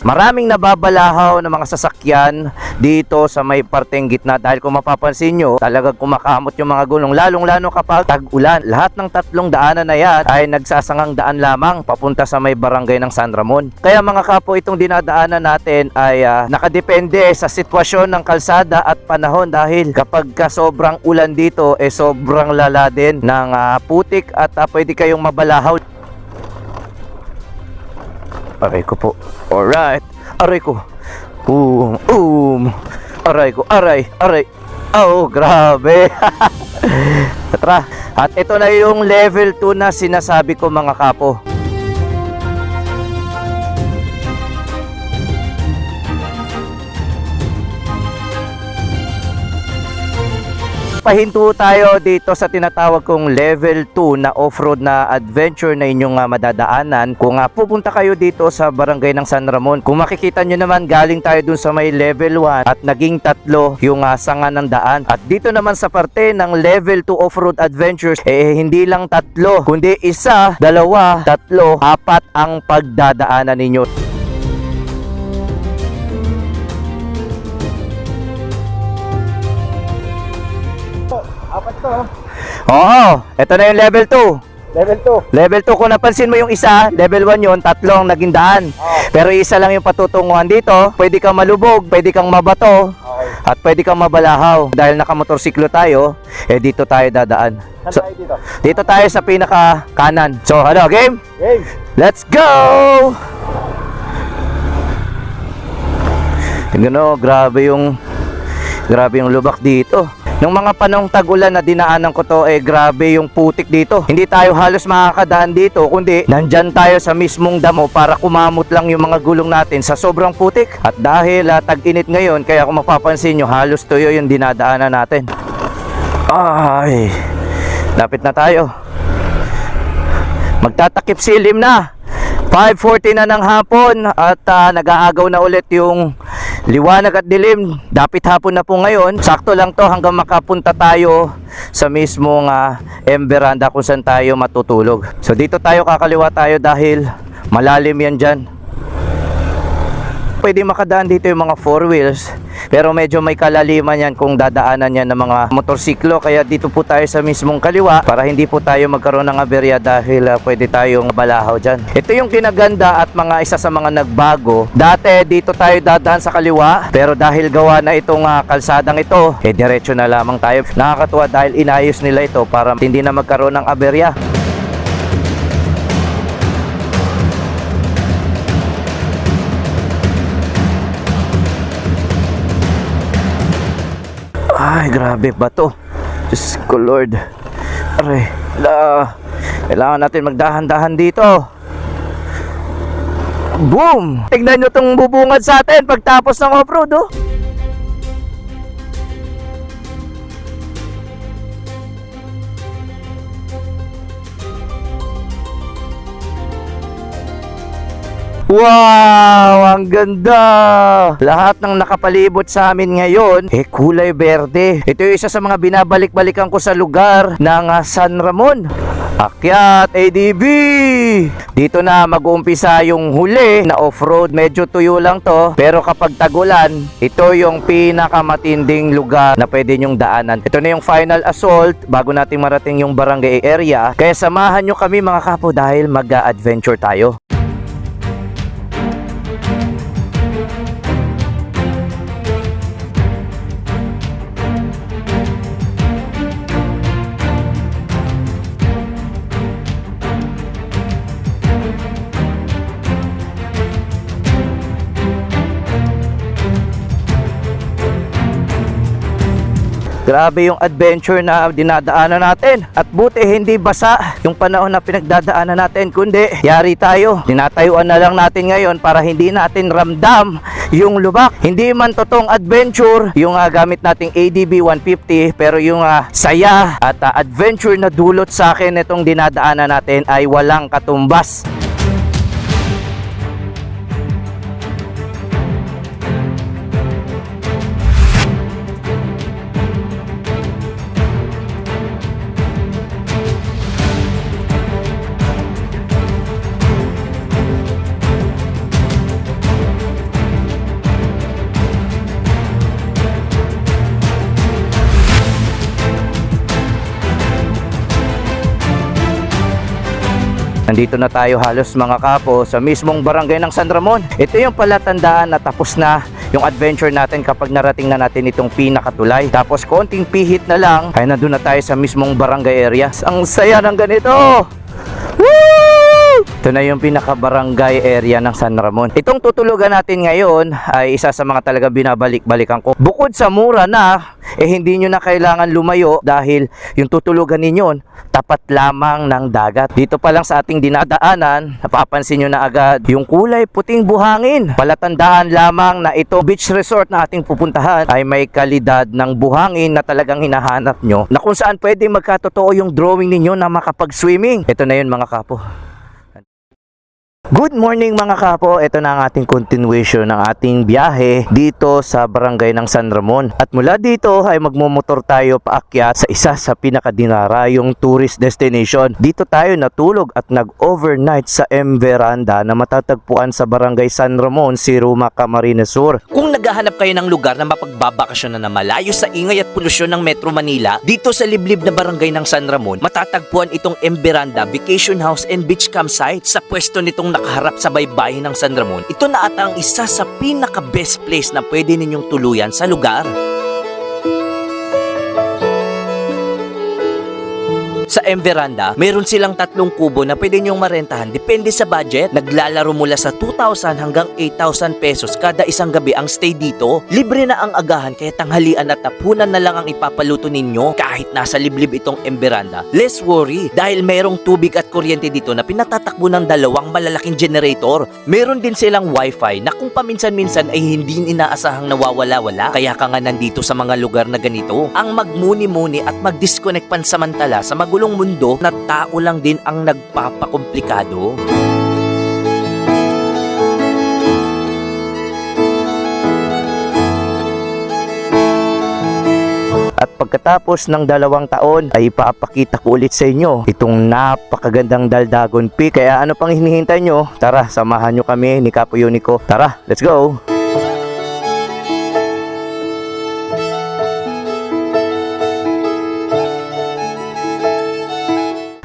Maraming nababalahaw ng mga sasakyan dito sa may parteng gitna dahil kung mapapansin nyo, talagang kumakamot yung mga gulong, lalong-lalo kapag tag-ulan. Lahat ng 3 daanan na yan ay nagsasangang daan lamang papunta sa may barangay ng San Ramon. Kaya mga kapo, itong dinadaanan natin ay nakadepende sa sitwasyon ng kalsada at panahon dahil kapag sobrang ulan dito, sobrang lala din ng putik at pwede kayong mabalahaw. Aray ko po. Alright. Aray ko. Aray ko. Aray. Oh, grabe. Tara. At ito na yung level 2 na sinasabi ko mga kapo. Pahinto tayo dito sa tinatawag kong level 2 na off-road na adventure na inyong madadaanan kung pupunta kayo dito sa barangay ng San Ramon. Kung makikita nyo naman, galing tayo dun sa may level 1 at naging 3 yung sanga ng daan. At dito naman sa parte ng level 2 off-road adventures, hindi lang 3 kundi 1, 2, 3, 4 ang pagdadaanan ninyo. Apat to. Oo, ito na yung level 2. Level 2. Level 2, kung napansin mo yung isa, level 1 yun, tatlong naging daan. Pero isa lang yung patutunguhan dito, pwede kang malubog, pwede kang mabato, Okay. at pwede kang mabalahaw. Dahil nakamotorsiklo tayo, dito tayo dadaan. Saan So, tayo dito? dito tayo sa pinaka kanan. So, ano, game? Game. Let's go! Gano, grabe yung lubak dito. Nung mga panong tag-ulan na dinaanan ko to, grabe yung putik dito. Hindi tayo halos makakadaan dito, kundi nandyan tayo sa mismong damo para kumamot lang yung mga gulong natin sa sobrang putik. At dahil tag-init ngayon, kaya kung mapapansin nyo, halos tuyo yung dinadaanan natin. Ay, lapit na tayo. Magtatakip silim na. 5:40 na ng hapon at nag-aagaw na ulit yung liwanag at dilim. Dapit hapon na po ngayon. Sakto lang to hanggang makapunta tayo sa mismong veranda kung saan tayo matutulog. So dito tayo, kakaliwa tayo dahil malalim yan dyan. Pwede makadaan dito yung mga 4 wheels, pero medyo may kalaliman yan kung dadaanan yan ng mga motorsiklo. Kaya dito po tayo sa mismong kaliwa para hindi po tayo magkaroon ng aberya dahil pwede tayong balahaw dyan. Ito yung kinaganda at isa sa mga nagbago. Dati dito tayo dadaan sa kaliwa, pero dahil gawa na itong kalsadang ito, diretso na lamang tayo. Nakakatuwa dahil inayos nila ito para hindi na magkaroon ng aberya. Ay, grabe ba to? Diyos ko, Lord. Aray, kailangan natin magdahan-dahan dito. Boom! Tignan nyo tong bubungad sa atin pagtapos ng off-road, oh. Wow! Ang ganda! Lahat ng nakapalibot sa amin ngayon, kulay berde. Ito yung isa sa mga binabalik-balikan ko sa lugar ng San Ramon. Akyat, ADB! Dito na mag-uumpisa yung huli na off-road. Medyo tuyo lang to, pero kapag tagulan, ito yung pinakamatinding lugar na pwede nyong daanan. Ito na yung final assault bago natin marating yung barangay area. Kaya samahan nyo kami mga kapo dahil mag-adventure tayo. Grabe yung adventure na dinadaanan natin. At buti hindi basa yung panahon na pinagdadaanan natin, kundi yari tayo. Tinatayuan na lang natin ngayon para hindi natin ramdam yung lubak. Hindi man totoong adventure yung gamit nating ADB 150, pero yung saya at adventure na dulot sa akin itong dinadaanan natin ay walang katumbas. Nandito na tayo halos mga kapo sa mismong barangay ng San Ramon. Ito yung palatandaan na tapos na yung adventure natin kapag narating na natin itong pinakatulay. Tapos konting pihit na lang ay nandun na tayo sa mismong barangay area. Ang saya ng ganito! Woo! Ito na yung pinaka-barangay area ng San Ramon. Itong tutulugan natin ngayon ay isa sa mga talaga binabalik-balikan ko. Bukod sa mura na, hindi nyo na kailangan lumayo dahil yung tutulugan ninyo tapat lamang ng dagat. Dito pa lang sa ating dinadaanan, napapansin nyo na agad yung kulay puting buhangin. Palatandaan lamang na ito beach resort na ating pupuntahan ay may kalidad ng buhangin na talagang hinahanap nyo, na kung saan pwede magkatotoo yung drawing ninyo na makapag-swimming. Ito na yun mga kapo. Good morning mga kapo, ito na ang ating continuation ng ating biyahe dito sa barangay ng San Ramon. At mula dito ay magmumotor tayo paakyat sa isa sa pinakadinarayong tourist destination. Dito tayo natulog at nag-overnight sa M. Veranda na matatagpuan sa barangay San Ramon, Siruma, Camarines Sur. Kung naghahanap kayo ng lugar na mapagbabakasyon na malayo sa ingay at polusyon ng Metro Manila, dito sa liblib na barangay ng San Ramon, matatagpuan itong M. Veranda Vacation House and Beach Campsite. Sa pwesto nitong nakaharap sa baybayin ng San Ramon, ito na ata ang isa sa pinaka-best place na pwede ninyong tuluyan sa lugar. Sa M. Veranda, meron silang 3 kubo na pwede nyong marentahan depende sa budget. Naglalaro mula sa 2,000 hanggang 8,000 pesos kada isang gabi ang stay dito. Libre na ang agahan kaya tanghalian at hapunan na lang ang ipapaluto ninyo kahit nasa liblib itong M. Veranda. Less worry dahil merong tubig at kuryente dito na pinatatakbo ng 2 malalaking generator. Meron din silang wifi na kung paminsan-minsan ay hindi inaasahang nawawala-wala. Kaya ka nga nandito sa mga lugar na ganito ang magmuni-muni at mag-disconnect pansamantala sa magulong mundo na tao lang din ang nagpapakomplikado. At pagkatapos ng 2 taon ay ipapakita ko ulit sa inyo itong napakagandang Daldagon Peak. Kaya ano pang hinihintay nyo? Tara, samahan nyo kami ni Kapo Unico. Tara, let's go!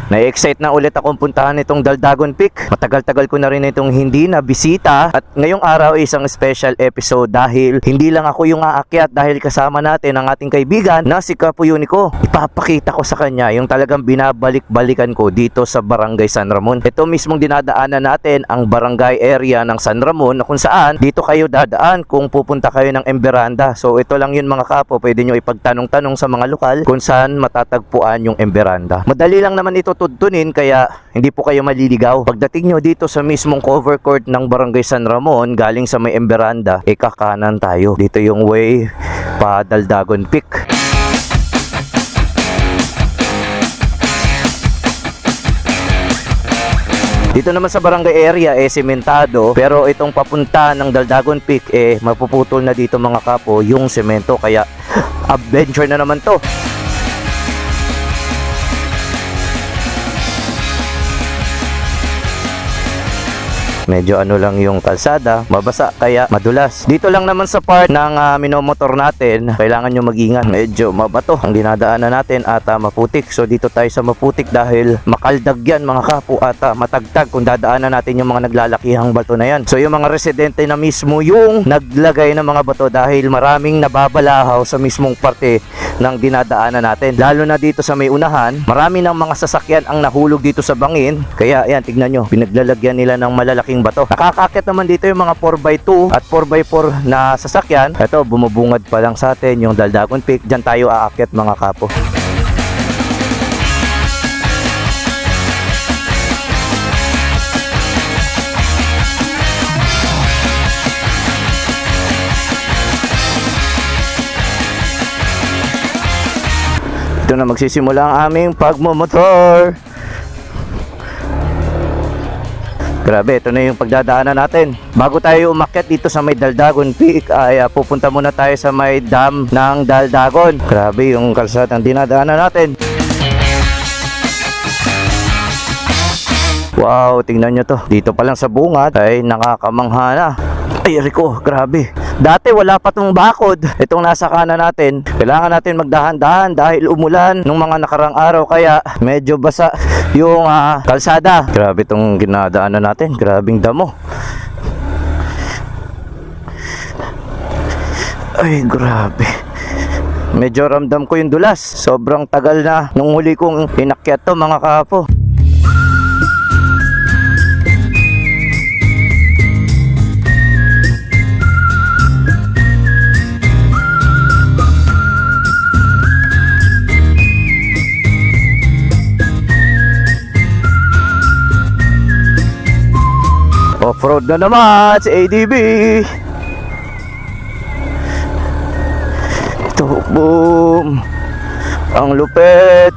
Na-excite na ulit akong puntahan itong Daldagon Peak. Matagal-tagal ko na rin itong hindi na bisita. At ngayong araw ay isang special episode dahil hindi lang ako yung aakyat dahil kasama natin ang ating kaibigan na si Kapo Unico. Ipapakita ko sa kanya yung talagang binabalik-balikan ko dito sa barangay San Ramon. Ito mismong dinadaanan natin ang barangay area ng San Ramon na kung saan dito kayo dadaan kung pupunta kayo ng M. Veranda. So ito lang yun mga kapo, pwede nyo ipagtanong-tanong sa mga lokal kung saan matatagpuan yung M. Veranda. Madali lang naman ito tudtunin kaya hindi po kayo maliligaw. Pagdating nyo dito sa mismong cover court ng barangay San Ramon galing sa may M. Veranda, kakanan tayo. Dito yung way pa Daldagon Peak. Dito naman sa barangay area sementado, pero itong papunta ng Daldagon Peak mapuputol na dito mga kapo yung semento, kaya adventure na naman to. Medyo ano lang yung kalsada, mabasa kaya madulas. Dito lang naman sa part ng minomotor natin, kailangan nyo mag-ingat. Medyo mabato ang dinadaanan natin at maputik. So dito tayo sa maputik dahil makaldag yan mga kapo at matagtag kung dadaanan natin yung mga naglalakihang bato na yan. So yung mga residente na mismo yung naglagay ng mga bato dahil maraming nababalahaw sa mismong parte ng dinadaanan natin. Lalo na dito sa may unahan, marami ng mga sasakyan ang nahulog dito sa bangin. Kaya yan, tignan nyo, pinaglalagyan nila ng malalaking bato. Nakakakit naman dito yung mga 4x2 at 4x4 na sasakyan. Ito, bumubungad pa lang sa atin yung Daldagon Peak. Diyan tayo aakit mga kapo. Ito na magsisimula ang aming pagmumotor. Grabe, ito na yung pagdadaanan natin. Bago tayo umakyat dito sa may Daldagon Peak ay pupunta muna tayo sa may dam ng Daldagon. Grabe yung kalsada ang dinadaanan natin. Wow, tingnan nyo to. Dito pa lang sa bungad ay nakakamangha na. Ay, Rico, grabe. Dati wala pa tong bakod. Itong nasa kanan natin, kailangan natin magdahan-dahan dahil umulan nung mga nakarang araw kaya medyo basa yung kalsada. Grabe itong ginadaanan natin. Grabing damo. Ay, grabe. Medyo ramdam ko yung dulas. Sobrang tagal na nung huli kong inakyat to mga kapo. Off-road na naman si ADB. Ito, boom. Ang lupet.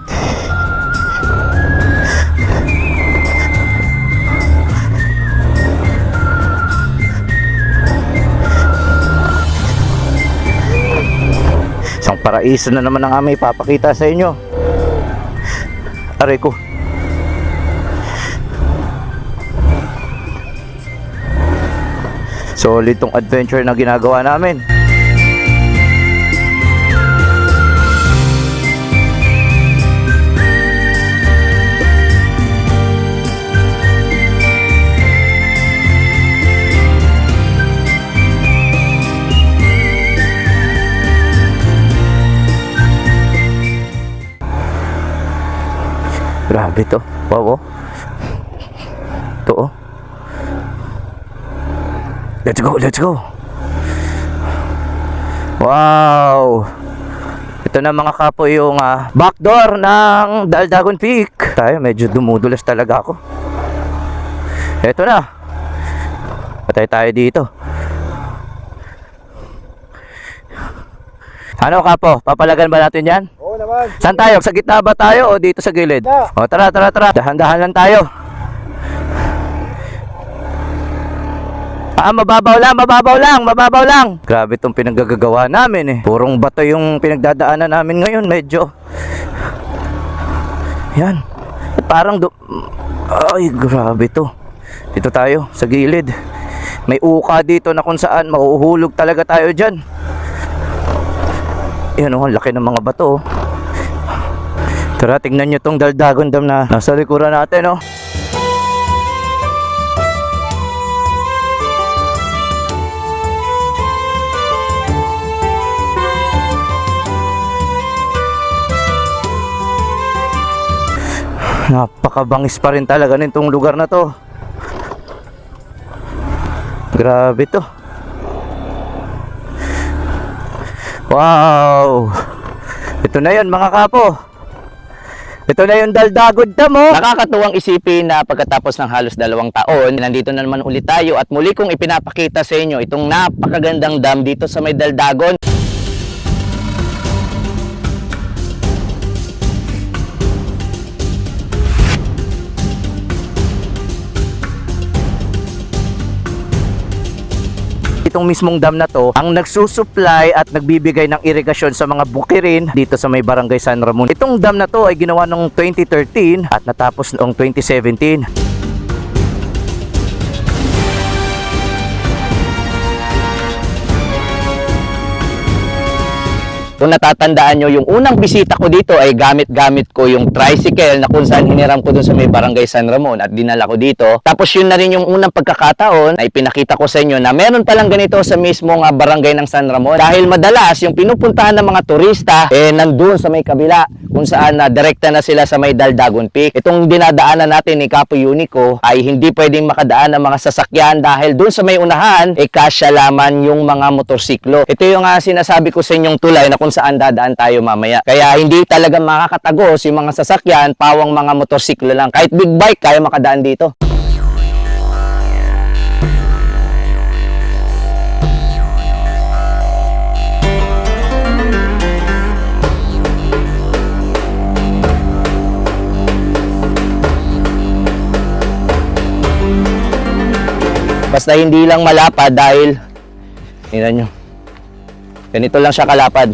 Paraiso na naman ang aming papakita sa inyo. Aray ko. Solid tong adventure na ginagawa namin. Grabe to. Wow, oh. Ito, oh. Let's go, let's go. Wow. Ito na mga kapo yung backdoor ng Daldagon Peak. Tayo, medyo dumudulas talaga ako. Ito na. Patay tayo dito. Ano kapo? Papalagan ba natin yan? Oo naman. Saan tayo? Sa gitna ba tayo o dito sa gilid? O tara, tara, tara. Dahan-dahan lang tayo. Mababaw lang, mababaw lang, mababaw lang. Grabe itong pinaggagawa namin eh. Purong bato yung pinagdadaanan namin ngayon. Medyo. Yan. Parang ay, grabe to. Dito tayo, sa gilid. May uka dito na kung saan mahuhulog talaga tayo dyan. Yan oh, laki ng mga bato oh. Tara, tingnan nyo tong Daldagon Dam na nasa likuran natin oh. Napakabangis pa rin talaga nitong lugar na to. Grabe to. Wow. Ito na yun mga kapo. Ito na yung Daldagon Dam oh. Nakakatuwang isipin na pagkatapos ng halos 2 taon, nandito na naman ulit tayo at muli kong ipinapakita sa inyo itong napakagandang dam dito sa may Daldagon. Itong mismong dam na to ang nagsusupply at nagbibigay ng irigasyon sa mga bukirin dito sa may Barangay San Ramon. Itong dam na to ay ginawa noong 2013 at natapos noong 2017. Kung natatandaan nyo, yung unang bisita ko dito ay gamit-gamit ko yung tricycle na kung saan hiniram ko dun sa may Barangay San Ramon at dinala ko dito. Tapos yun na rin yung unang pagkakataon na ipinakita ko sa inyo na meron palang ganito sa mismong barangay ng San Ramon. Dahil madalas yung pinupuntahan ng mga turista nandun sa may kabila kung saan direkta na sila sa may Daldagon Peak. Itong dinadaanan natin ni Capo Unico ay hindi pwedeng makadaan ng mga sasakyan dahil dun sa may unahan kasya laman yung mga motorsiklo. Ito yung sinasabi ko sa inyong tulay na kung saan dadaan tayo mamaya. Kaya hindi talaga makakatagos yung mga sasakyan, pawang mga motorsiklo lang. Kahit big bike, kaya makadaan dito. Basta hindi lang malapad dahil, tingnan nyo, ganito lang siya kalapad.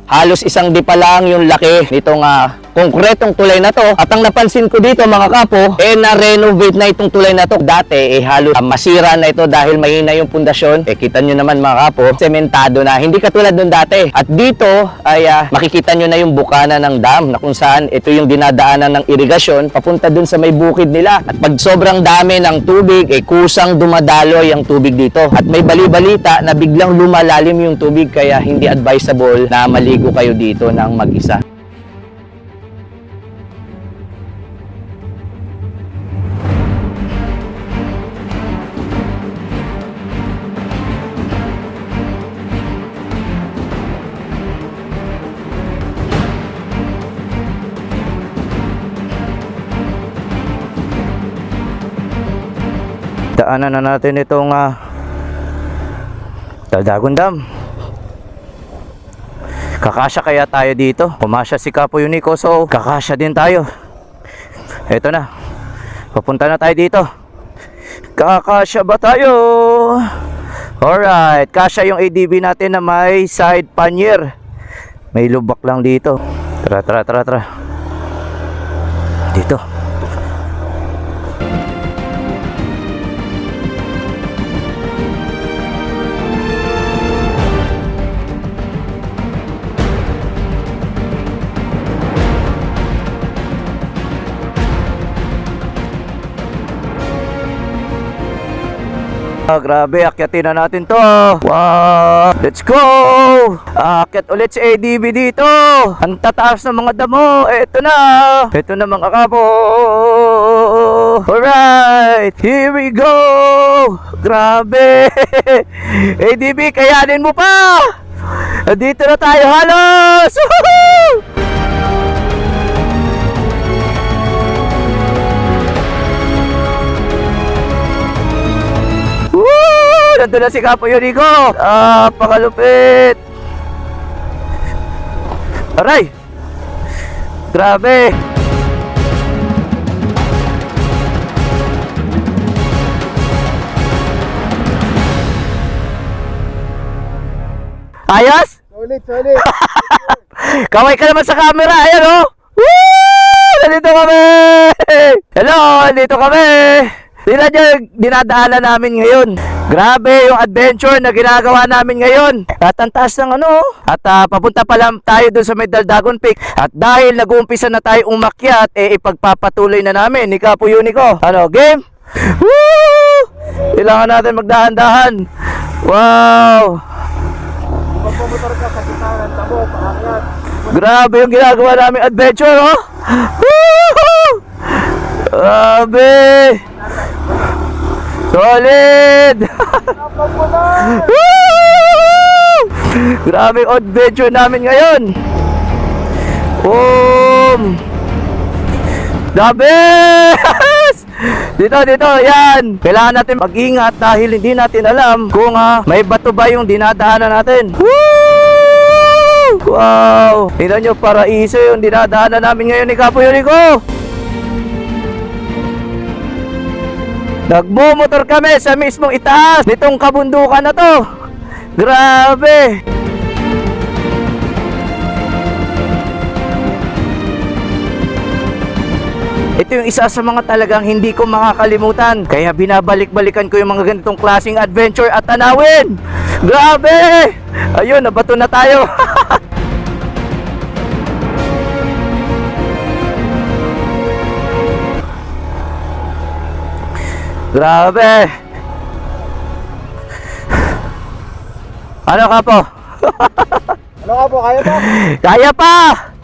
Halos isang di pa lang yung laki nitong konkretong tulay na to. At ang napansin ko dito mga kapo, na-renovate na itong tulay na to. Dati halos masira na ito dahil mahina yung pundasyon. Kita nyo naman mga kapo, sementado na. Hindi katulad nung dati. At dito ay makikita nyo na yung bukana ng dam na kung saan ito yung dinadaanan ng irigasyon papunta dun sa may bukid nila. At pag sobrang dami ng tubig, kusang dumadaloy ang tubig dito. At may bali-balita na biglang lumalalim yung tubig kaya hindi advisable na maligo kayo dito ng mag-isa. Daanan na natin itong Daldagon Dam. Kakasya kaya tayo dito? Pumasya si Capo Unico, so kakasya din tayo. Eto na. Papunta na tayo dito. Kakasya ba tayo? Alright, kasya yung ADB natin na may side pannier. May lubak lang dito. Tara, tara, tara, tara. Dito. Grabe, akyatin na natin to. Wow! Let's go! Akyat ulit si ADB dito. Ang tataas ng mga damo. Ito na. Ito na mga kapo. Alright, here we go. Grabe. ADB, kayanin mo pa. Dito na tayo halos. Woohoo! Woo! Nandun na si Kapo Yuriko. Pakalupit. Aray! Grabe! Ayos? Solid, solid. Kaway ka naman sa camera. Ayan o. Woo! Nandito kami! Hello! Nandito kami! Tingnan nyo yung dinadaanan namin ngayon. Grabe yung adventure na ginagawa namin ngayon. At ang taas ng ano. At papunta pa lang tayo dun sa may Daldagon Peak. At dahil nag-uumpisa na tayo umakyat, ipagpapatuloy na namin ni Kapo Unico. Ano, game? Woo! Kailangan natin magdahan-dahan. Wow! Magpumotor ka sa gitna ng tabo, paakyat. Grabe yung ginagawa naming adventure, oh! Woo! Grabe! Solid! Woo! Grabe yung adventure namin ngayon! Grabe! Dito, yan! Kailangan natin mag-ingat dahil hindi natin alam kung may bato ba yung dinadaanan natin. Woo! Wow! Tingnan nyo, paraiso yung dinadaanan namin ngayon ni Kapo Yuriko. Nagmumotor kami sa mismong itaas nitong kabundukan na to. Grabe! Ito yung isa sa mga talagang hindi ko makakalimutan. Kaya binabalik-balikan ko yung mga ganitong klaseng adventure at tanawin. Grabe! Ayun, nabato na tayo. Grabe! Ano ka po? Ano ka po, kaya po? Kaya pa!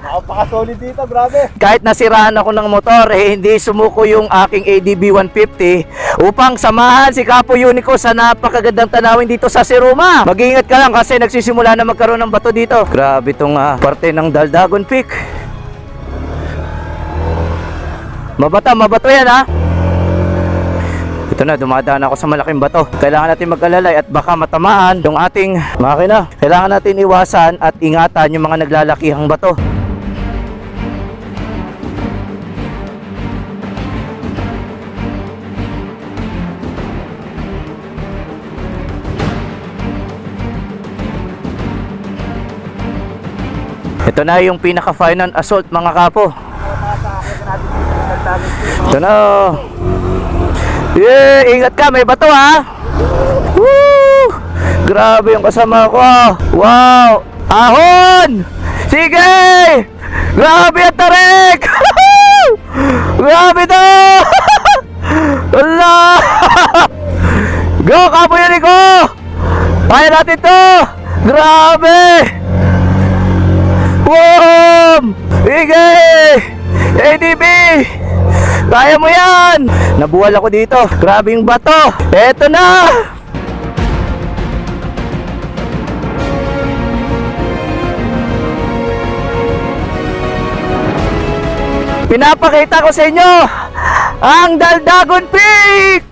Napaka-solid dito, grabe. Kahit nasiraan ako ng motor, hindi sumuko yung aking ADB 150 upang samahan si Kapo Unico sa napakagandang tanawin dito sa Siruma. Mag-iingat ka lang kasi nagsisimula na magkaroon ng bato dito. Grabe itong parte ng Daldagon Peak. Mabato yan ha. Ito na, dumadaan ako sa malaking bato. Kailangan natin mag-alalay at baka matamaan yung ating makina. Kailangan natin iwasan at ingatan yung mga naglalakihang bato. Ito na yung pinaka-final assault mga kapo. Ito na. Yeah, ingat ka, may bato ha. Woo! Grabe yung kasama ko. Wow! Ahon! Sige! Grabe ang tarik! Grabe to! Allah! Go, Kapo Unico! Kaya natin to! Grabe! Wow! Sige! ADB! Kaya mo yan! Nabuwal ako dito. Grabe yung bato. Eto na! Pinapakita ko sa inyo ang Daldagon Peak!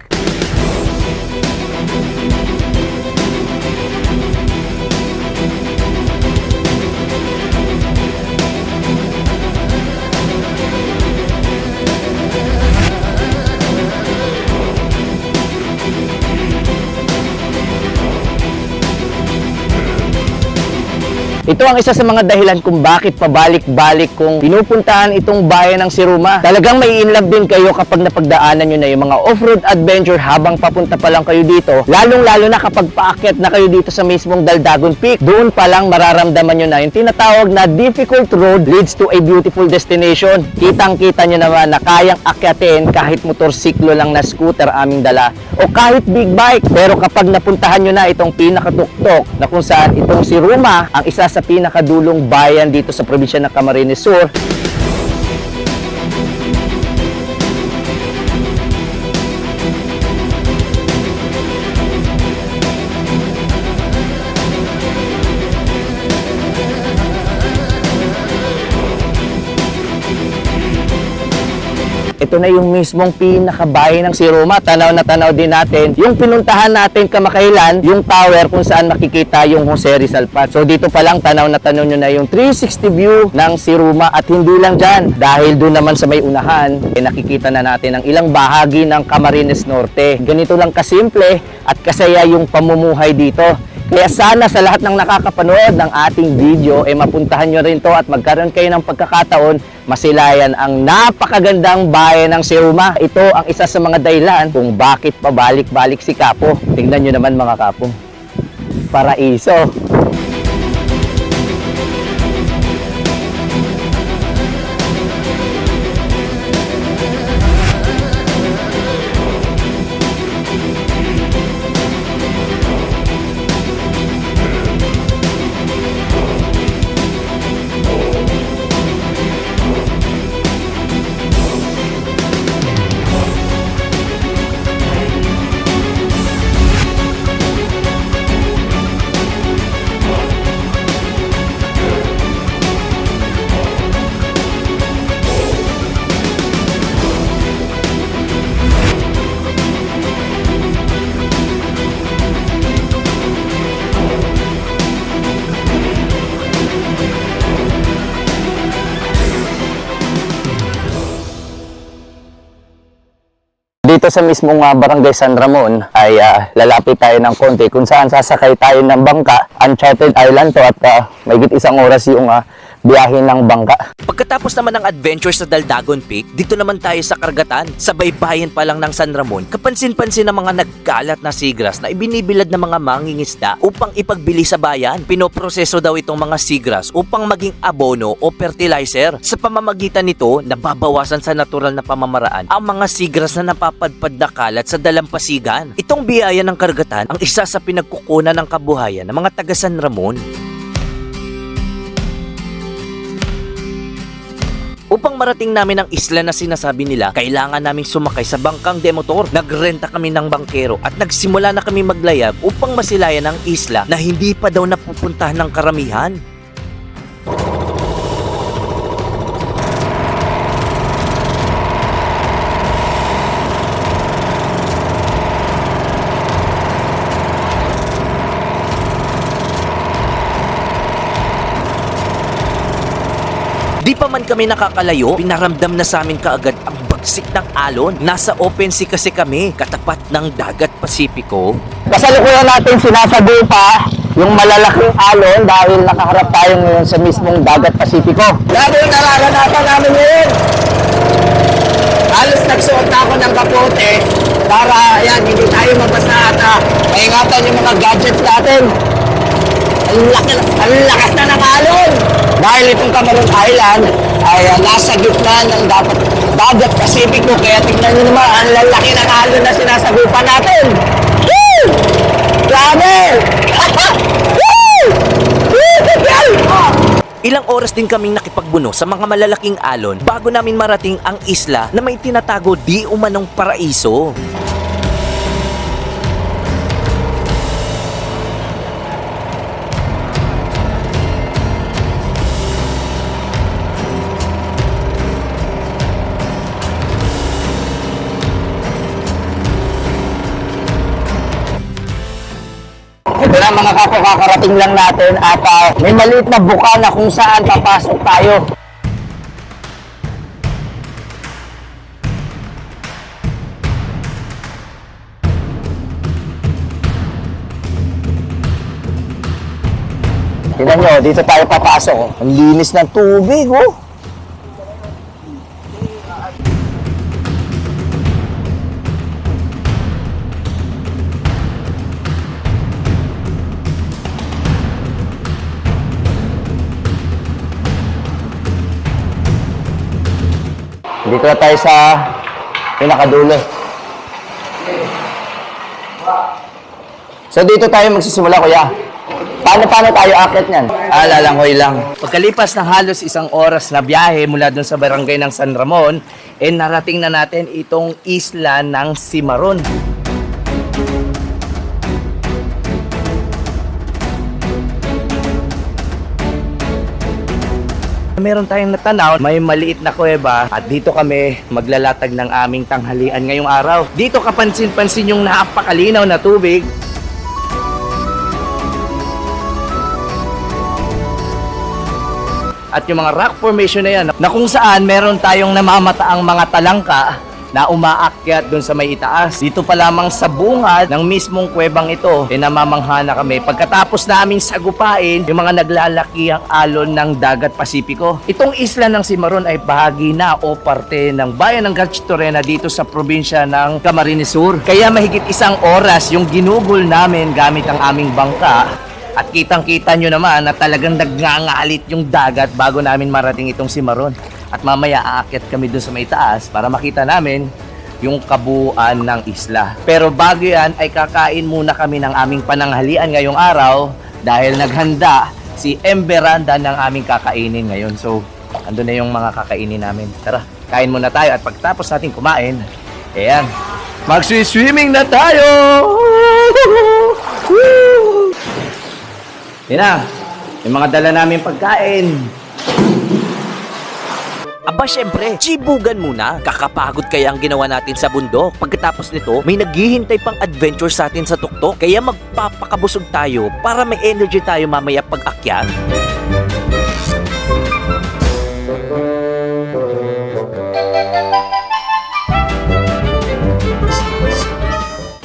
Ito ang isa sa mga dahilan kung bakit pabalik-balik kung pinupuntahan itong bayan ng Siruma. Talagang may inlove din kayo kapag napagdaanan nyo na yung mga off-road adventure habang papunta pa lang kayo dito. Lalong-lalo na kapag paakyat na kayo dito sa mismong Daldagon Peak. Doon pa lang mararamdaman nyo na yung tinatawag na difficult road leads to a beautiful destination. Kitang-kita nyo naman na kayang akyatin kahit motorsiklo lang na scooter aming dala o kahit big bike. Pero kapag napuntahan nyo na itong pinakatuktok na kung saan itong Siruma ang isa sa pinakadulong bayan dito sa probinsya ng Camarines Sur, ito na yung mismong pinakabahay ng Siruma. Tanaw na tanaw din natin yung pinuntahan natin kamakailan, yung tower kung saan makikita yung Jose Rizal Path. So dito pa lang tanaw na tanaw nyo na yung 360 view ng Siruma. At hindi lang dyan, dahil doon naman sa may unahan, nakikita na natin ang ilang bahagi ng Camarines Norte. Ganito lang kasimple at kasaya yung pamumuhay dito. Kaya sana sa lahat ng nakakapanood ng ating video, mapuntahan nyo rin to at magkaroon kayo ng pagkakataon masilayan ang napakagandang bayan ng Siruma. Ito ang isa sa mga dahilan kung bakit pabalik-balik si Kapo. Tingnan nyo naman mga Kapo. Paraiso. Dito sa mismong Barangay San Ramon ay lalapit tayo ng konti kung saan sasakay tayo ng bangka. Uncharted Island to at may isang oras yung biyahe ng bangka. Pagkatapos naman ng adventure sa Daldagon Peak, dito naman tayo sa karagatan. Sa baybayin pa lang ng San Ramon, kapansin-pansin ng mga nagkalat na seagrass na ibinibilad ng mga mangingisda upang ipagbili sa bayan. Pinoproseso daw itong mga seagrass upang maging abono o fertilizer. Sa pamamagitan nito, nababawasan sa natural na pamamaraan ang mga seagrass na napapadpad na kalat sa dalampasigan. Itong biyaya ng karagatan ang isa sa pinagkukunan ng kabuhayan ng mga taga San Ramon. Upang marating namin ang isla na sinasabi nila, kailangan naming sumakay sa bangkang demotor. Nagrenta kami ng bangkero at nagsimula na kami maglayag upang masilayan ang isla na hindi pa daw napupuntahan ng karamihan. Di pa man kami nakakalayo, pinaramdam na sa amin kaagad ang bagsik ng alon. Nasa open sea kasi kami, katapat ng dagat Pasipiko. Kasalukuyan natin sinasagupa yung malalaking alon dahil nakaharap tayo ngayon sa mismong dagat Pasipiko. Lalo yung nararanasan namin ngayon. Halos nagsuot na ako ng kapote para yan, hindi tayo mabasa at maingatan yung mga gadgets natin. Ang lakas na ng alon! Dahil itong Camarines Island ay nasa gitna ng dagat Pasipiko, kaya tignan nyo naman ang lalaki ng alon na sinasagupan natin. Woo! Grabe! Woo! Ilang oras din kaming nakipagbuno sa mga malalaking alon bago namin marating ang isla na may tinatago di umanong paraiso. Ito na mga kapo, kakarating lang natin at may maliit na buka na kung saan papasok tayo. Tingnan nyo, dito tayo papasok. Oh. Ang linis ng tubig, oh. Dito na tayo sa pinakadulo. So dito tayo magsisimula, kuya. Paano tayo akit niyan? Lalangoy lang. Pagkalipas ng halos 1 oras na biyahe mula dun sa barangay ng San Ramon, narating na natin itong isla ng Cimarron. Meron tayong natanaw, may maliit na kuweba at dito kami maglalatag ng aming tanghalian ngayong araw. Dito kapansin-pansin yung napakalinaw na tubig. At yung mga rock formation na yan, na kung saan meron tayong namamataang mga talangka na umaakyat dun sa may itaas. Dito pa lamang sa bungad ng mismong kuwebang ito, namamangha na kami. Pagkatapos naming sagupain yung mga naglalaki ang alon ng dagat Pasipiko. Itong isla ng Cimarron ay bahagi na o parte ng bayan ng Gatchtorena dito sa probinsya ng Camarines Sur. Kaya mahigit 1 oras yung ginugol namin gamit ang aming bangka. At kitang-kita nyo naman na talagang nagngangalit yung dagat bago namin marating itong Cimarron. At mamaya aakyat kami doon sa may taas para makita namin yung kabuuan ng isla. Pero bago yan ay kakain muna kami ng aming pananghalian ngayong araw dahil naghanda si Emberanda ng aming kakainin ngayon. So, andun na yung mga kakainin namin. Tara, kain muna tayo at pagtapos natin kumain, ayan, mag-swimming na tayo! Yan na, yung mga dala namin pagkain. Aba syempre, chibugan muna. Kakapagod kaya ang ginawa natin sa bundok. Pagkatapos nito, may naghihintay pang adventure sa atin sa tuktok. Kaya magpapakabusog tayo para may energy tayo mamaya pag-akyat.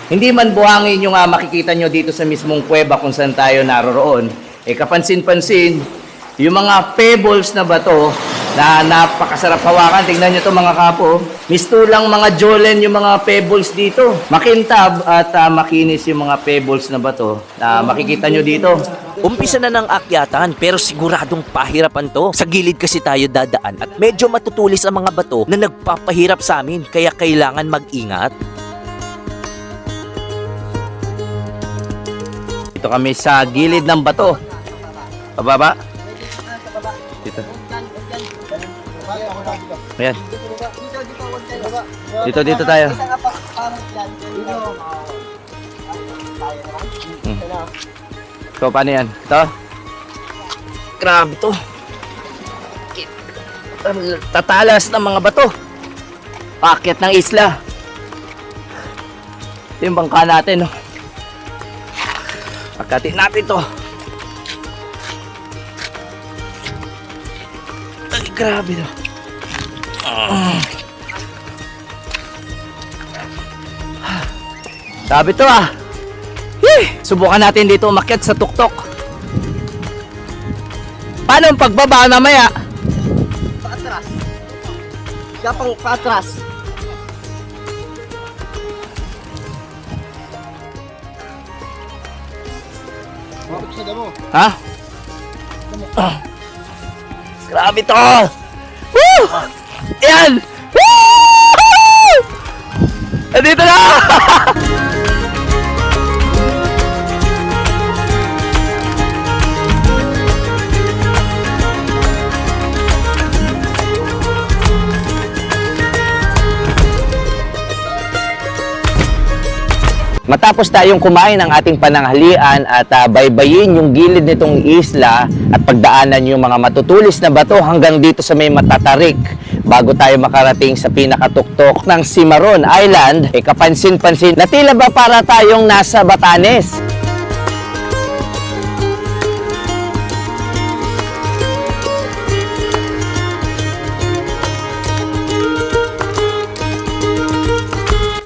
Hindi man buhangin yung makikita nyo dito sa mismong kuweba kung saan tayo naroroon. Kapansin-pansin, yung mga pebbles na bato na napakasarap hawakan. Tingnan nyo to mga kapo. Mistulang mga jolen yung mga pebbles dito. Makintab at makinis yung mga pebbles na bato na makikita nyo dito. Umpisa na ng akyatan pero siguradong pahirapan to. Sa gilid kasi tayo dadaan at medyo matutulis ang mga bato na nagpapahirap sa amin kaya kailangan mag-ingat. Dito kami sa gilid ng bato. Pababa. Dito. Ayan. Dito tayo. So, paano yan? Ito. Grabe to. Tatalas ng mga bato. Paakyat ng isla. Ito yung bangka natin, no? Pagkatin natin to. Ay, grabe to. Sabi to subukan natin dito umakyat sa tuktok. Paano ang pagbaba mamaya? Paatras. Gapang paatras. Bakit sa damo? Ha? Grabe to! Woo! Yan! Woo! Andito na! Matapos tayong kumain ng ating pananghalian at baybayin yung gilid nitong isla at pagdaanan yung mga matutulis na bato hanggang dito sa may matatarik bago tayo makarating sa pinakatuktok ng Cimarron Island, kapansin-pansin na tila ba para tayong nasa Batanes.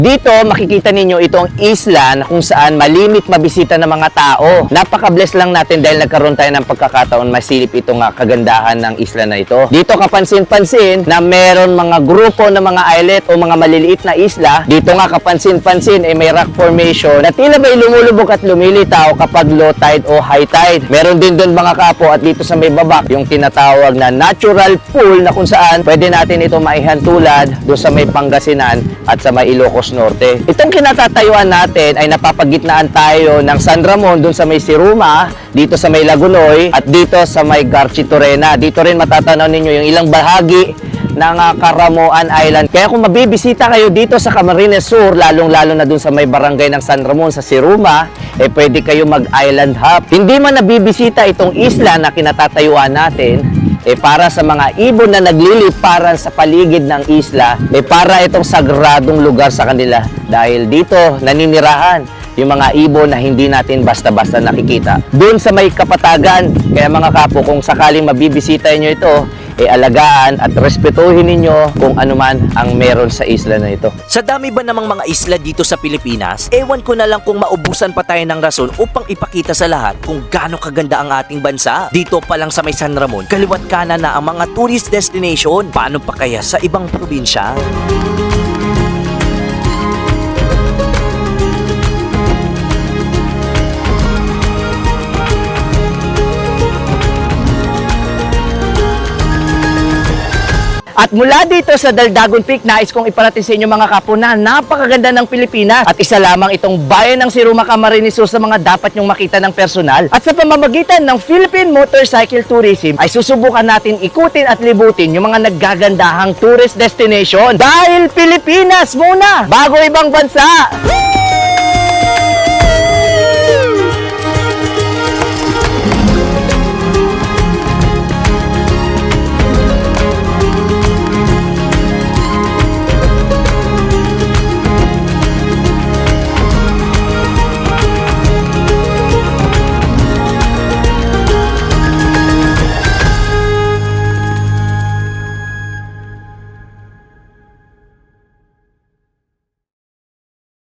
Dito, makikita ninyo itong isla na kung saan malimit mabisita ng mga tao. Napaka-bless lang natin dahil nagkaroon tayo ng pagkakataon masilip itong kagandahan ng isla na ito. Dito kapansin-pansin na meron mga grupo ng mga islet o mga maliliit na isla. Dito nga kapansin-pansin ay may rock formation na tila ba'y lumulubog at lumilitaw kapag low tide o high tide. Meron din doon mga kapo at dito sa may baba yung tinatawag na natural pool na kung saan pwede natin ito maihantulad doon sa may Pangasinan at sa may Ilocos Norte. Itong kinatatayuan natin ay napapagitnaan tayo ng San Ramon doon sa may Siruma, dito sa may Lagunoy at dito sa may Garchitorena. Dito rin matatanaw ninyo yung ilang bahagi ng Caramoan Island. Kaya kung mabibisita kayo dito sa Camarines Sur, lalong-lalo na doon sa may barangay ng San Ramon sa Siruma, pwede kayo mag-island hop. Hindi man nabibisita itong isla na kinatatayuan natin, para sa mga ibon na nagliliparan sa paligid ng isla, para itong sagradong lugar sa kanila dahil dito naninirahan yung mga ibon na hindi natin basta-basta nakikita. Doon sa may Kapatagan, kaya mga kapo, kung sakaling mabibisita nyo ito, alagaan at respetuhin ninyo kung ano man ang meron sa isla na ito. Sa dami ba namang mga isla dito sa Pilipinas, ewan ko na lang kung maubusan pa tayo ng rason upang ipakita sa lahat kung gaano kaganda ang ating bansa. Dito pa lang sa may San Ramon, kaliwat kanan na ang mga tourist destination. Paano pa kaya sa ibang probinsya? At mula dito sa Daldagon Peak, nais kong iparating sa inyo mga kapo na napakaganda ng Pilipinas. At isa lamang itong bayan ng Siruma, Camarines Sur sa mga dapat nyong makita ng personal. At sa pamamagitan ng Philippine Motorcycle Tourism, ay susubukan natin ikutin at libutin yung mga naggagandahang tourist destination. Dahil Pilipinas muna, bago ibang bansa!